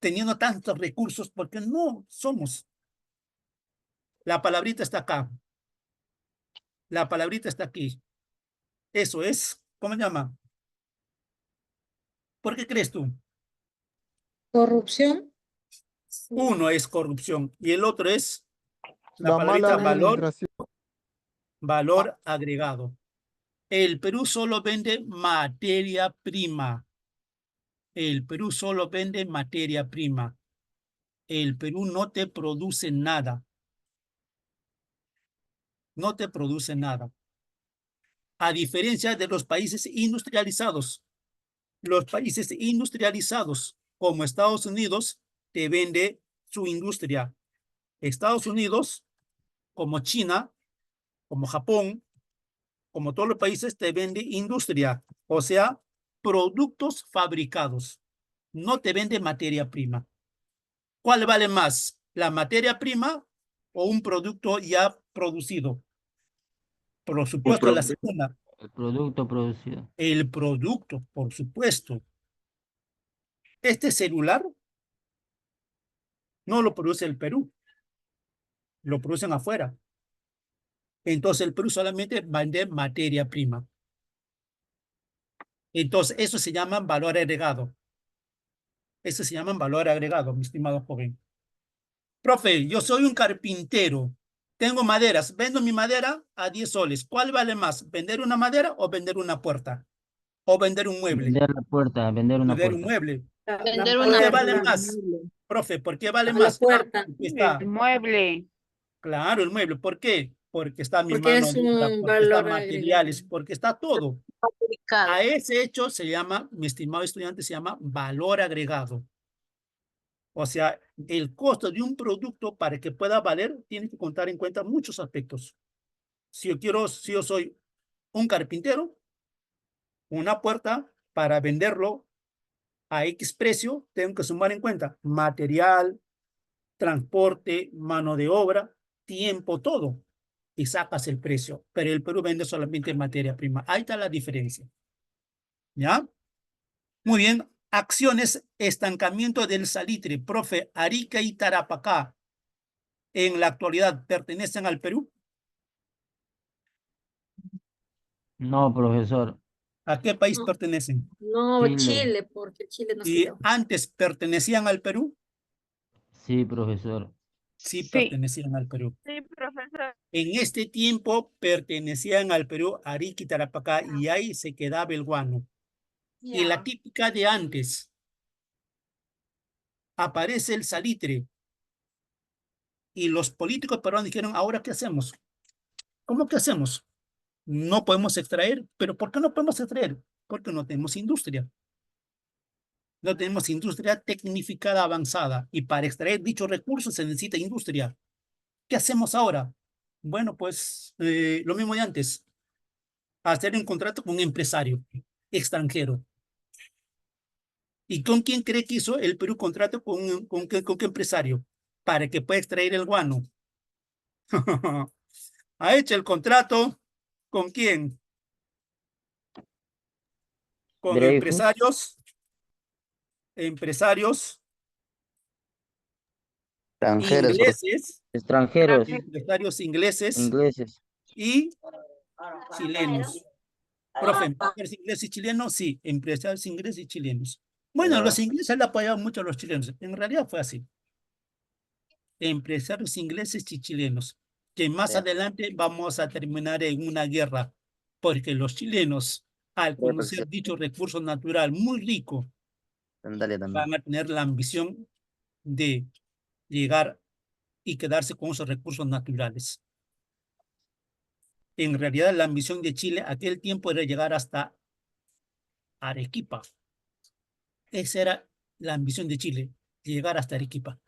teniendo tantos recursos? Porque no somos. La palabrita está acá. La palabrita está aquí. Eso es, ¿cómo se llama? ¿Por qué crees tú? Corrupción. Uno es corrupción y el otro es la La mala palabrita administración. valor agregado. El Perú solo vende materia prima. El Perú solo vende materia prima. El Perú no te produce nada. No te produce nada. A diferencia de los países industrializados. Los países industrializados, como Estados Unidos, te vende su industria. Estados Unidos, como China, como Japón, como todos los países, te vende industria. O sea, productos fabricados. No te vende materia prima. ¿Cuál vale más? ¿La materia prima o un producto ya producido? Por supuesto, la segunda. El producto producido. El producto, por supuesto. Este celular no lo produce el Perú, lo producen afuera. Entonces el Perú solamente vende materia prima. Entonces eso se llama valor agregado. Eso se llama valor agregado, mi estimado joven. Profe, yo soy un carpintero. Tengo maderas. Vendo mi madera a 10 soles. ¿Cuál vale más? ¿Vender una madera o vender una puerta? ¿O vender un mueble? Vender la puerta, vender una Vender un puerta. mueble. Vender ¿Por una qué vale puerta. más? Profe, ¿por qué vale A la más? puerta. Porque está, El mueble. claro, el mueble. ¿Por qué? Porque está mi Porque mano es de obra, un porque está valor agregado. materiales, porque está todo. Fabricado. A ese hecho se llama, mi estimado estudiante, se llama valor agregado. O sea, el costo de un producto para que pueda valer tiene que contar en cuenta muchos aspectos. Si yo soy un carpintero, una puerta para venderlo a X precio, tengo que sumar en cuenta material, transporte, mano de obra, tiempo, todo. Y sacas el precio. Pero el Perú vende solamente materia prima. Ahí está la diferencia. ¿Ya? Muy bien. Acciones, estancamiento del salitre. Profe, Arica y Tarapacá, en la actualidad, ¿pertenecen al Perú? No, profesor. ¿A qué país No, pertenecen? no, Chile. Chile, porque Chile no se ¿Y dio. antes pertenecían al Perú? Sí, profesor. Sí, Sí. pertenecían al Perú. Sí, profesor. En este tiempo pertenecían al Perú Arica y Tarapacá y ahí se quedaba el guano. Y la típica de antes, aparece el salitre y los políticos peruanos dijeron, ¿ahora qué hacemos? ¿Cómo que hacemos? No podemos extraer, pero ¿por qué no podemos extraer? Porque no tenemos industria. No tenemos industria tecnificada avanzada y para extraer dichos recursos se necesita industria. ¿Qué hacemos ahora? Bueno, pues lo mismo de antes, hacer un contrato con un empresario extranjero. ¿Y con quién cree que hizo el Perú contrato con qué empresario? Para que pueda extraer el guano. ¿Ha hecho el contrato con quién? Con Dreyfus, empresarios Extranjeros, ingleses, extranjeros, empresarios ingleses ingleses. y chilenos. Profe, ¿empresarios ingleses y chilenos? Sí, empresarios ingleses y chilenos. Bueno, los ingleses le apoyaban mucho a los chilenos. En realidad fue así. Empresarios ingleses y chilenos, que más adelante vamos a terminar en una guerra, porque los chilenos, al conocer dicho recurso natural muy rico, Sandalia también. van a tener la ambición de llegar y quedarse con esos recursos naturales. En realidad, la ambición de Chile aquel tiempo era llegar hasta Arequipa. Esa era la ambición de Chile, llegar hasta Arequipa.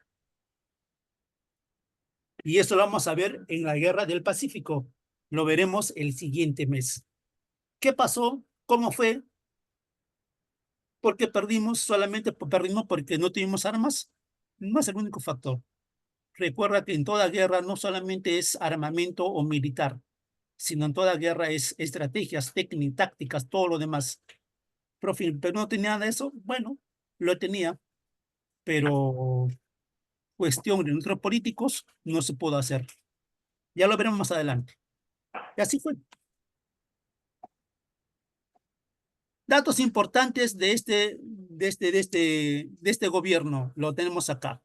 Y eso lo vamos a ver en la Guerra del Pacífico. Lo veremos el siguiente mes. ¿Qué pasó? ¿Cómo fue? ¿Por qué perdimos? Solamente perdimos porque no tuvimos armas. No es el único factor. Recuerda que en toda guerra no solamente es armamento o militar, sino en toda guerra es estrategias, técnicas, tácticas, todo lo demás. Profe, ¿pero no tenía nada de eso? Bueno, lo tenía, pero cuestión de nuestros políticos no se pudo hacer. Ya lo veremos más adelante. Y así fue. Datos importantes de este gobierno, lo tenemos acá.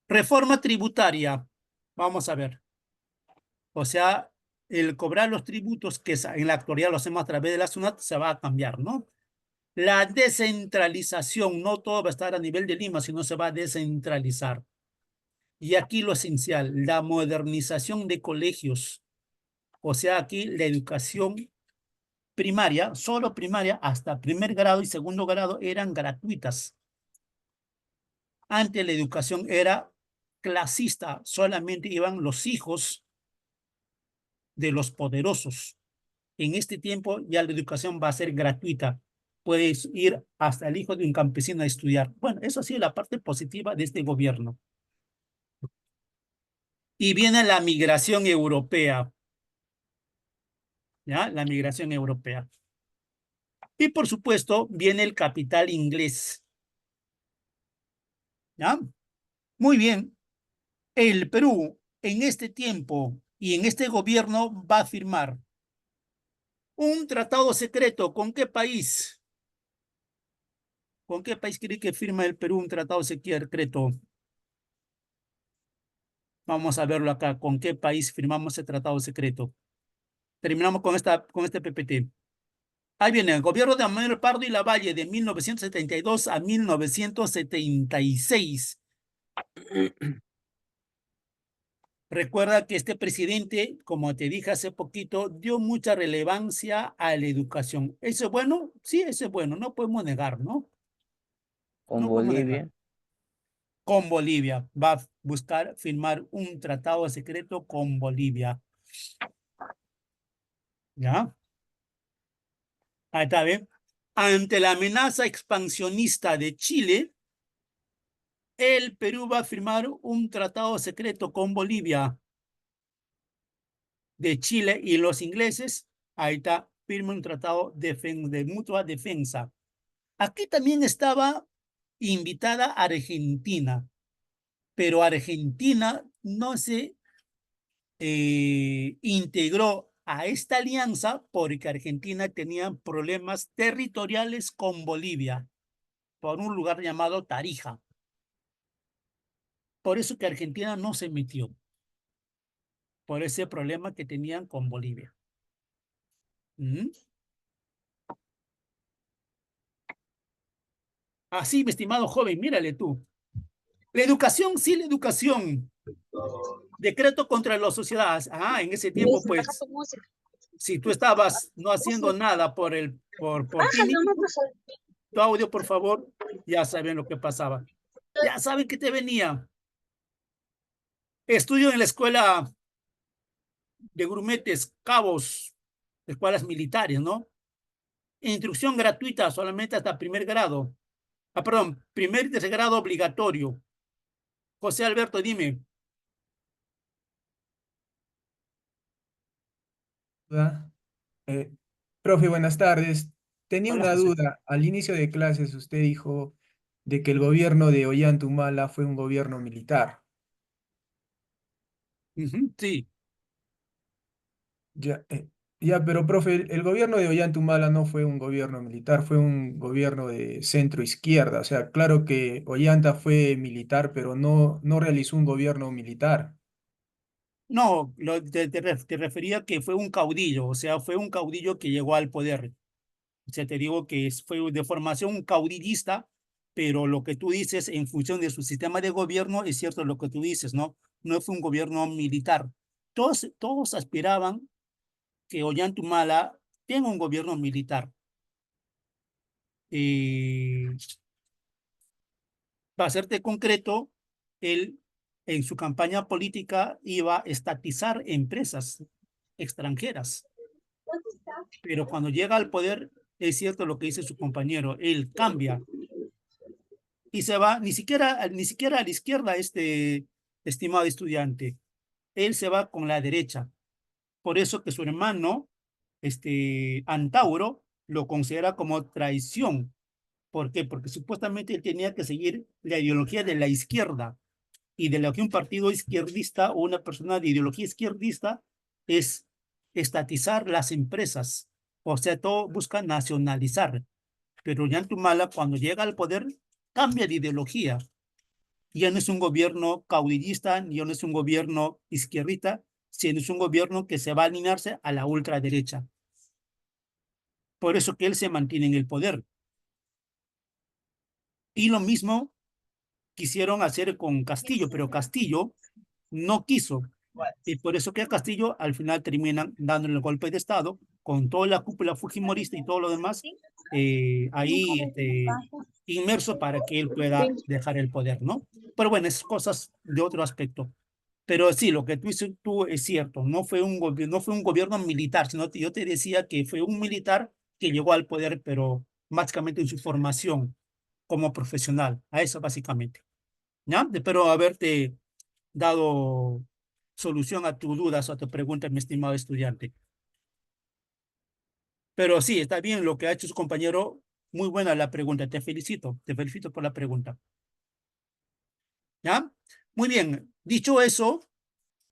Reforma tributaria, vamos a ver. O sea, el cobrar los tributos que en la actualidad lo hacemos a través de la SUNAT se va a cambiar, ¿no? La descentralización, no todo va a estar a nivel de Lima, sino se va a descentralizar. Y aquí lo esencial, la modernización de colegios. O sea, aquí la educación primaria, solo primaria, hasta primer grado y segundo grado eran gratuitas. Antes la educación era clasista, solamente iban los hijos de los poderosos. En este tiempo ya la educación va a ser gratuita. Puedes ir hasta el hijo de un campesino a estudiar. Bueno, eso ha sido la parte positiva de este gobierno. Y viene la migración europea. ¿Ya? La migración europea. Y por supuesto, viene el capital inglés. ¿Ya? Muy bien. El Perú, en este tiempo, Y en este gobierno va a firmar un tratado secreto. ¿Con qué país? ¿Con qué país cree que firma el Perú un tratado secreto? Vamos a verlo acá. ¿Con qué país firmamos ese tratado secreto? Terminamos con este PPT. Ahí viene el gobierno de Manuel Pardo y Lavalle de 1972 a 1976. Recuerda que este presidente, como te dije hace poquito, dio mucha relevancia a la educación. ¿Eso es bueno? Sí, eso es bueno. No podemos negar, ¿no? Con No podemos negar. Bolivia. Con Bolivia. Va a buscar firmar un tratado secreto con Bolivia. ¿Ya? Ahí está, ¿bien? Ante la amenaza expansionista de Chile, el Perú va a firmar un tratado secreto con Bolivia. De Chile y los ingleses, ahí está, firma un tratado de mutua defensa. Aquí también estaba invitada Argentina, pero Argentina no se integró a esta alianza porque Argentina tenía problemas territoriales con Bolivia por un lugar llamado Tarija. Por eso que Argentina no se metió, por ese problema que tenían con Bolivia. ¿Mm? Así, mi estimado joven, mírale tú. La educación, sí, la educación. Decreto contra las sociedades. Ah, en ese tiempo, pues, si tú estabas no haciendo nada por ti mismo, tu audio, por favor, ya saben lo que pasaba. Ya saben que te venía. Estudio en la escuela de grumetes, cabos, escuelas militares, ¿no? Instrucción gratuita solamente hasta primer grado. Ah, perdón, primer y tercer grado obligatorio. José Alberto, dime. Hola. Eh, Profe, buenas tardes. Tenía Hola, una José. duda. Al inicio de clases usted dijo de que el gobierno de Ollanta fue un gobierno militar. Sí. Ya, pero profe, el gobierno de Ollanta no fue un gobierno militar, fue un gobierno de centro izquierda. O sea, claro que Ollanta fue militar, pero no realizó un gobierno militar. No, te refería que fue un caudillo, o sea, fue un caudillo que llegó al poder. O sea, te digo que fue de formación un caudillista, pero lo que tú dices en función de su sistema de gobierno es cierto lo que tú dices, ¿no? No fue un gobierno militar. Todos aspiraban que Ollantumala tenga un gobierno militar. Para serte concreto, él en su campaña política iba a estatizar empresas extranjeras. Pero cuando llega al poder, es cierto lo que dice su compañero, él cambia y se va, ni siquiera a la izquierda, este estimado estudiante, él se va con la derecha. Por eso que su hermano, Antauro, lo considera como traición. ¿Por qué? Porque supuestamente él tenía que seguir la ideología de la izquierda y de lo que un partido izquierdista o una persona de ideología izquierdista es estatizar las empresas. O sea, todo busca nacionalizar. Pero Ollantumala, cuando llega al poder, cambia de ideología. Ya no es un gobierno caudillista, ya no es un gobierno izquierdista, sino es un gobierno que se va a alinearse a la ultraderecha. Por eso que él se mantiene en el poder. Y lo mismo quisieron hacer con Castillo, pero Castillo no quiso. Y por eso que a Castillo al final terminan dándole el golpe de Estado con toda la cúpula fujimorista y todo lo demás ahí inmerso para que él pueda dejar el poder, ¿no? Pero bueno, esas cosas de otro aspecto. Pero sí, lo que tú dices tú es cierto, no fue un gobierno militar, sino que yo te decía que fue un militar que llegó al poder, pero básicamente en su formación como profesional, a eso básicamente. ¿Ya? Espero haberte dado solución a tus dudas o a tu pregunta, mi estimado estudiante. Pero sí, está bien lo que ha hecho su compañero. Muy buena la pregunta. Te felicito por la pregunta. ¿Ya? Muy bien. Dicho eso,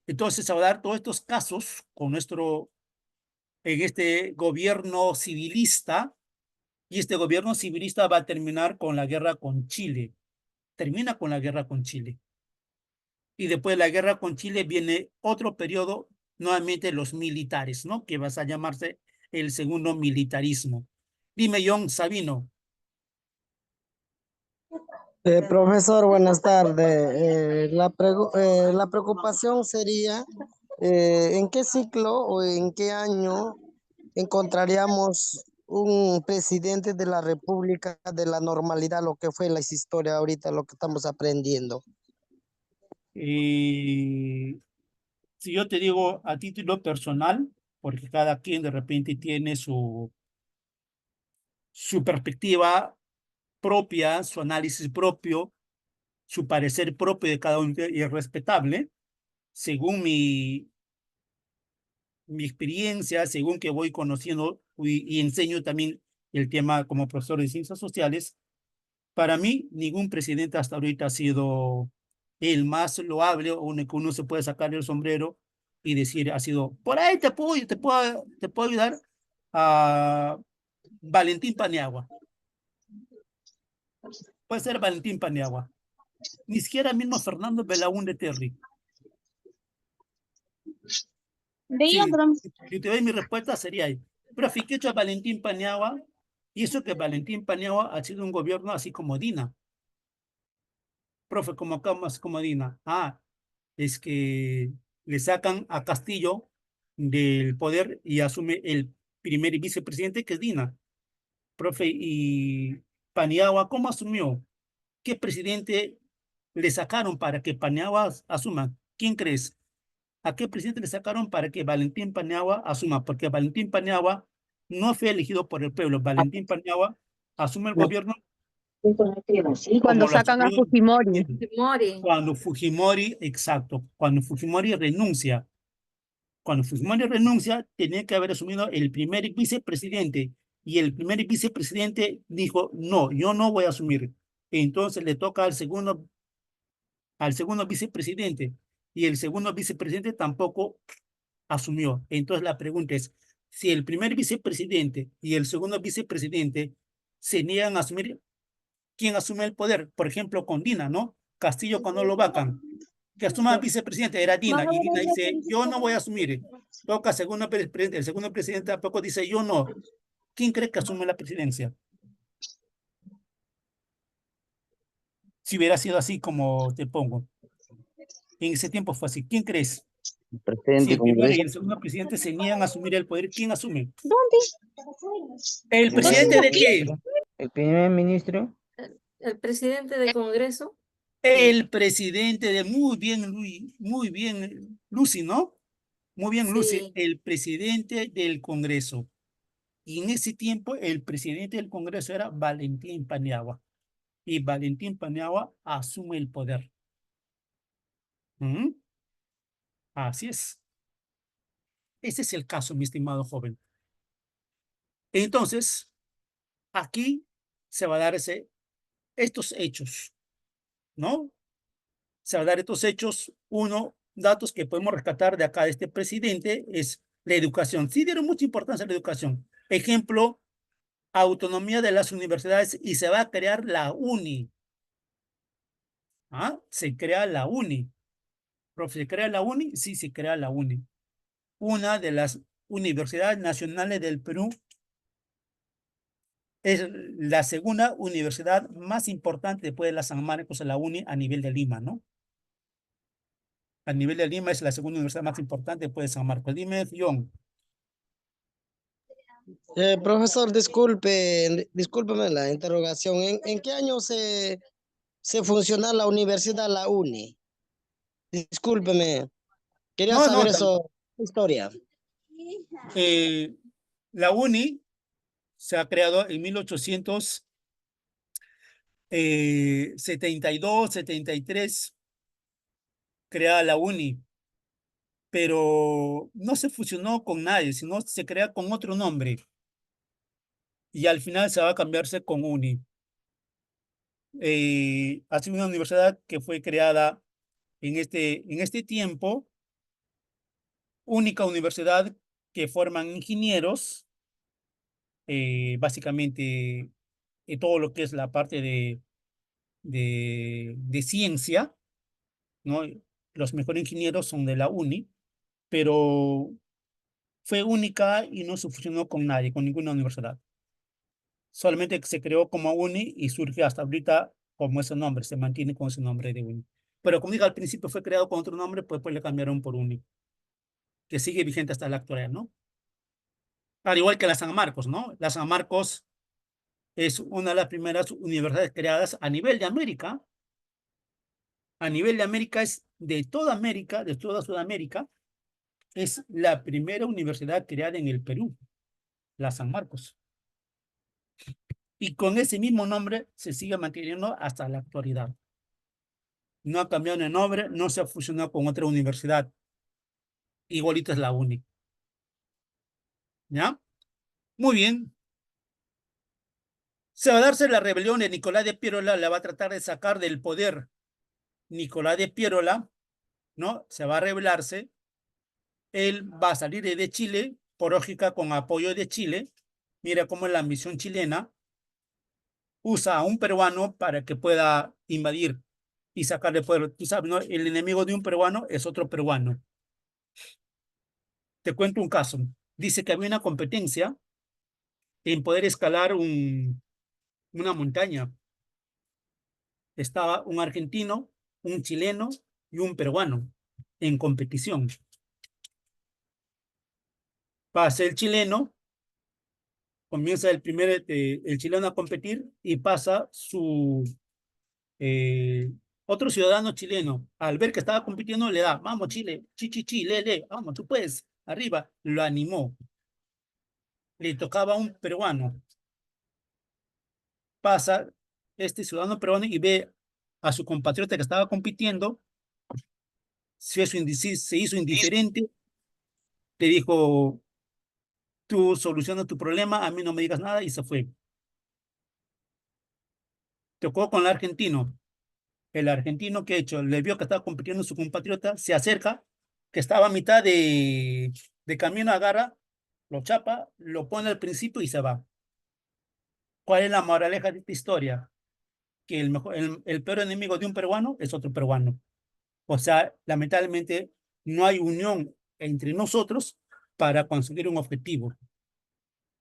Entonces se va a dar todos estos casos con en este gobierno civilista, y este gobierno civilista va a terminar con la guerra con Chile. Termina con la guerra con Chile. Y después de la guerra con Chile viene otro periodo, nuevamente los militares, ¿no? Que va a llamarse el segundo militarismo. Dime, John Sabino. Profesor, buenas tardes. La preocupación sería, ¿en qué ciclo o en qué año encontraríamos un presidente de la República de la normalidad, lo que fue la historia ahorita, lo que estamos aprendiendo? Y si yo te digo a título personal, porque cada quien de repente tiene su perspectiva propia, su análisis propio, su parecer propio de cada uno y es respetable, según mi experiencia, según que voy conociendo y enseño también el tema como profesor de ciencias sociales. Para mí, ningún presidente hasta ahorita ha sido el más loable o en el que uno se puede sacar el sombrero y decir, ha sido, por ahí te puedo ayudar a Valentín Paniagua. Puede ser Valentín Paniagua. Ni siquiera mismo Fernando Belaúnde Terry. Sí, si te doy mi respuesta sería ahí. Pero fíjate a Valentín Paniagua, y eso que Valentín Paniagua ha sido un gobierno así como Dina. Profe, como acá más como Dina. Es que le sacan a Castillo del poder y asume el primer vicepresidente, que es Dina. Profe, y Paniagua, ¿cómo asumió? ¿Qué presidente le sacaron para que Paniagua asuma? ¿Quién crees? ¿A qué presidente le sacaron para que Valentín Paniagua asuma? Porque Valentín Paniagua no fue elegido por el pueblo. Valentín Paniagua asume el gobierno Cuando como lo sacan a asumió Fujimori. Fujimori. cuando Fujimori, exacto, cuando Fujimori renuncia. Cuando Fujimori renuncia, tenía que haber asumido el primer vicepresidente, y el primer vicepresidente dijo, no, yo no voy a asumir. Entonces le toca al segundo vicepresidente, y el segundo vicepresidente tampoco asumió. Entonces la pregunta es, si el primer vicepresidente y el segundo vicepresidente se niegan a asumir, ¿quién asume el poder? Por ejemplo, con Dina, ¿no? Castillo cuando lo vacan, que asuma vicepresidente era Dina, y Dina dice, yo no voy a asumir. Toca segundo presidente, el segundo presidente tampoco dice, yo no. ¿Quién cree que asume la presidencia? Si hubiera sido así como te pongo. En ese tiempo fue así. ¿Quién crees? Si Presidente el primero y Congreso. el segundo presidente se niegan a asumir el poder, ¿quién asume? ¿El presidente de qué? El primer ministro. El presidente del Congreso. El presidente de, muy bien, Lucy, ¿no? Muy bien, Lucy, Sí. el presidente del Congreso. Y en ese tiempo el presidente del Congreso era Valentín Paniagua. Y Valentín Paniagua asume el poder. ¿Mm? Así es. Ese es el caso, mi estimado joven. Entonces, aquí se va a dar estos hechos, ¿no? Se va a dar estos hechos. Datos que podemos rescatar de acá de este presidente es la educación. Sí dieron mucha importancia a la educación. Ejemplo, autonomía de las universidades, y se va a crear la UNI. Se crea la UNI. Profe, ¿se crea la UNI? Sí, se crea la UNI. Una de las universidades nacionales del Perú, es la segunda universidad más importante después de la San Marcos, la UNI, a nivel de Lima, ¿no? A nivel de Lima es la segunda universidad más importante después de San Marcos. Dime, John. Profesor, discúlpeme la interrogación. ¿En qué año se funciona la universidad, la UNI? Discúlpeme, quería No, saber eso, historia. La UNI se ha creado en 1872, 73, creada la UNI, pero no se fusionó con nadie, sino se crea con otro nombre, y al final se va a cambiarse con UNI. Ha sido una universidad que fue creada en este tiempo, única universidad que forman ingenieros, básicamente todo lo que es la parte de ciencia, ¿no? Los mejores ingenieros son de la UNI, pero fue única y no se fusionó con nadie, con ninguna universidad. Solamente se creó como UNI y surge hasta ahorita como ese nombre, se mantiene con ese nombre de UNI. Pero como digo, al principio fue creado con otro nombre, pues le cambiaron por UNI, que sigue vigente hasta la actualidad, ¿no? Al igual que la San Marcos, ¿no? La San Marcos es una de las primeras universidades creadas a nivel de América. A nivel de América es de toda América, de toda Sudamérica, es la primera universidad creada en el Perú, la San Marcos. Y con ese mismo nombre se sigue manteniendo hasta la actualidad. No ha cambiado de nombre, no se ha fusionado con otra universidad. Igualito es la UNI. ¿Ya? Muy bien. Se va a darse la rebelión de Nicolás de Piérola, la va a tratar de sacar del poder. Nicolás de Piérola, ¿no? Se va a rebelarse. Él va a salir de Chile, por lógica, con apoyo de Chile. Mira cómo es la misión chilena. Usa a un peruano para que pueda invadir y sacarle poder. Tú sabes, ¿no? El enemigo de un peruano es otro peruano. Te cuento un caso. Dice que había una competencia en poder escalar una montaña. Estaba un argentino, un chileno y un peruano en competición. Pasa el chileno, comienza el chileno a competir y pasa su otro ciudadano chileno. Al ver que estaba compitiendo, le da, vamos Chile, le, vamos, tú puedes, arriba, lo animó. Le tocaba a un peruano. Pasa este ciudadano peruano y ve a su compatriota que estaba compitiendo, se hizo indiferente, le dijo, tú soluciona tu problema, a mí no me digas nada, y se fue. Tocó con el argentino. El argentino, ¿qué ha hecho? Le vio que estaba compitiendo su compatriota, se acerca, que estaba a mitad de camino, agarra, lo chapa, lo pone al principio y se va. ¿Cuál es la moraleja de esta historia? Que el peor enemigo de un peruano es otro peruano. O sea, lamentablemente no hay unión entre nosotros para conseguir un objetivo.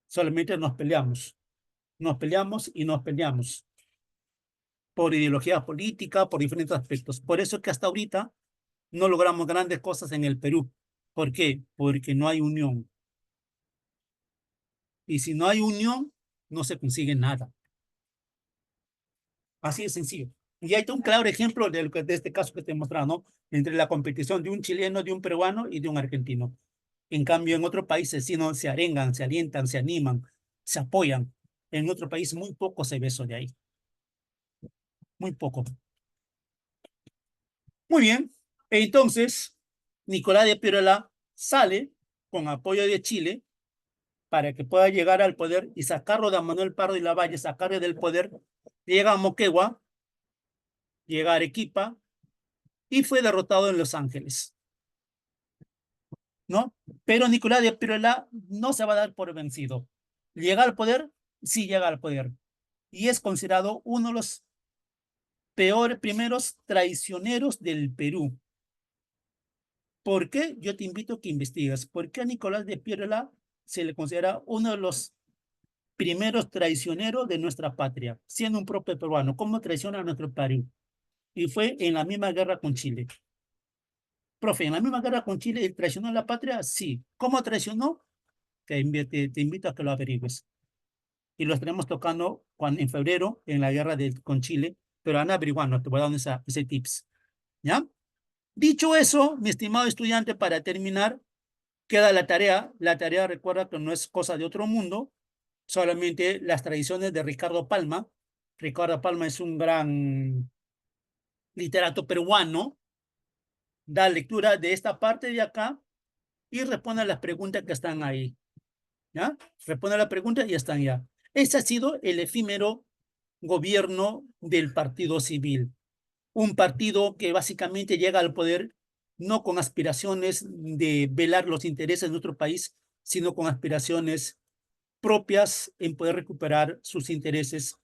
Solamente nos peleamos y nos peleamos por ideología política, por diferentes aspectos. Por eso es que hasta ahorita no logramos grandes cosas en el Perú. ¿Por qué? Porque no hay unión. Y si no hay unión, no se consigue nada. Así de sencillo. Y hay un claro ejemplo de este caso que te he mostrado, ¿no? Entre la competición de un chileno, de un peruano y de un argentino. En cambio, en otros países sí, no, se arengan, se alientan, se animan, se apoyan. En otro país muy poco se ve eso de ahí. Muy poco. Muy bien. Entonces, Nicolás de Piérola sale con apoyo de Chile para que pueda llegar al poder y sacarlo de Manuel Pardo y Lavalle, sacarle del poder. Llega a Moquegua, llega a Arequipa y fue derrotado en Los Ángeles, ¿no? Pero Nicolás de Piérola no se va a dar por vencido. ¿Llega al poder? Sí llega al poder. Y es considerado uno de los primeros traicioneros del Perú. ¿Por qué? Yo te invito a que investigues. ¿Por qué a Nicolás de Piérola se le considera uno de los primeros traicioneros de nuestra patria, siendo un propio peruano? ¿Cómo traiciona a nuestro Perú? Y fue en la misma guerra con Chile. Profe, ¿en la misma guerra con Chile traicionó a la patria? Sí. ¿Cómo traicionó? Te invito a que lo averigües. Y lo estaremos tocando en febrero en la guerra con Chile, pero anda averiguando, te voy a dar ese tips. ¿Ya? Dicho eso, mi estimado estudiante, para terminar, queda la tarea. La tarea, recuerda que no es cosa de otro mundo, solamente las tradiciones de Ricardo Palma. Ricardo Palma es un gran literato peruano. Da lectura de esta parte de acá y responde a las preguntas que están ahí. ¿Ya? Responde a la pregunta y están ya. Ese ha sido el efímero gobierno del Partido Civil. Un partido que básicamente llega al poder no con aspiraciones de velar los intereses de nuestro país, sino con aspiraciones propias en poder recuperar sus intereses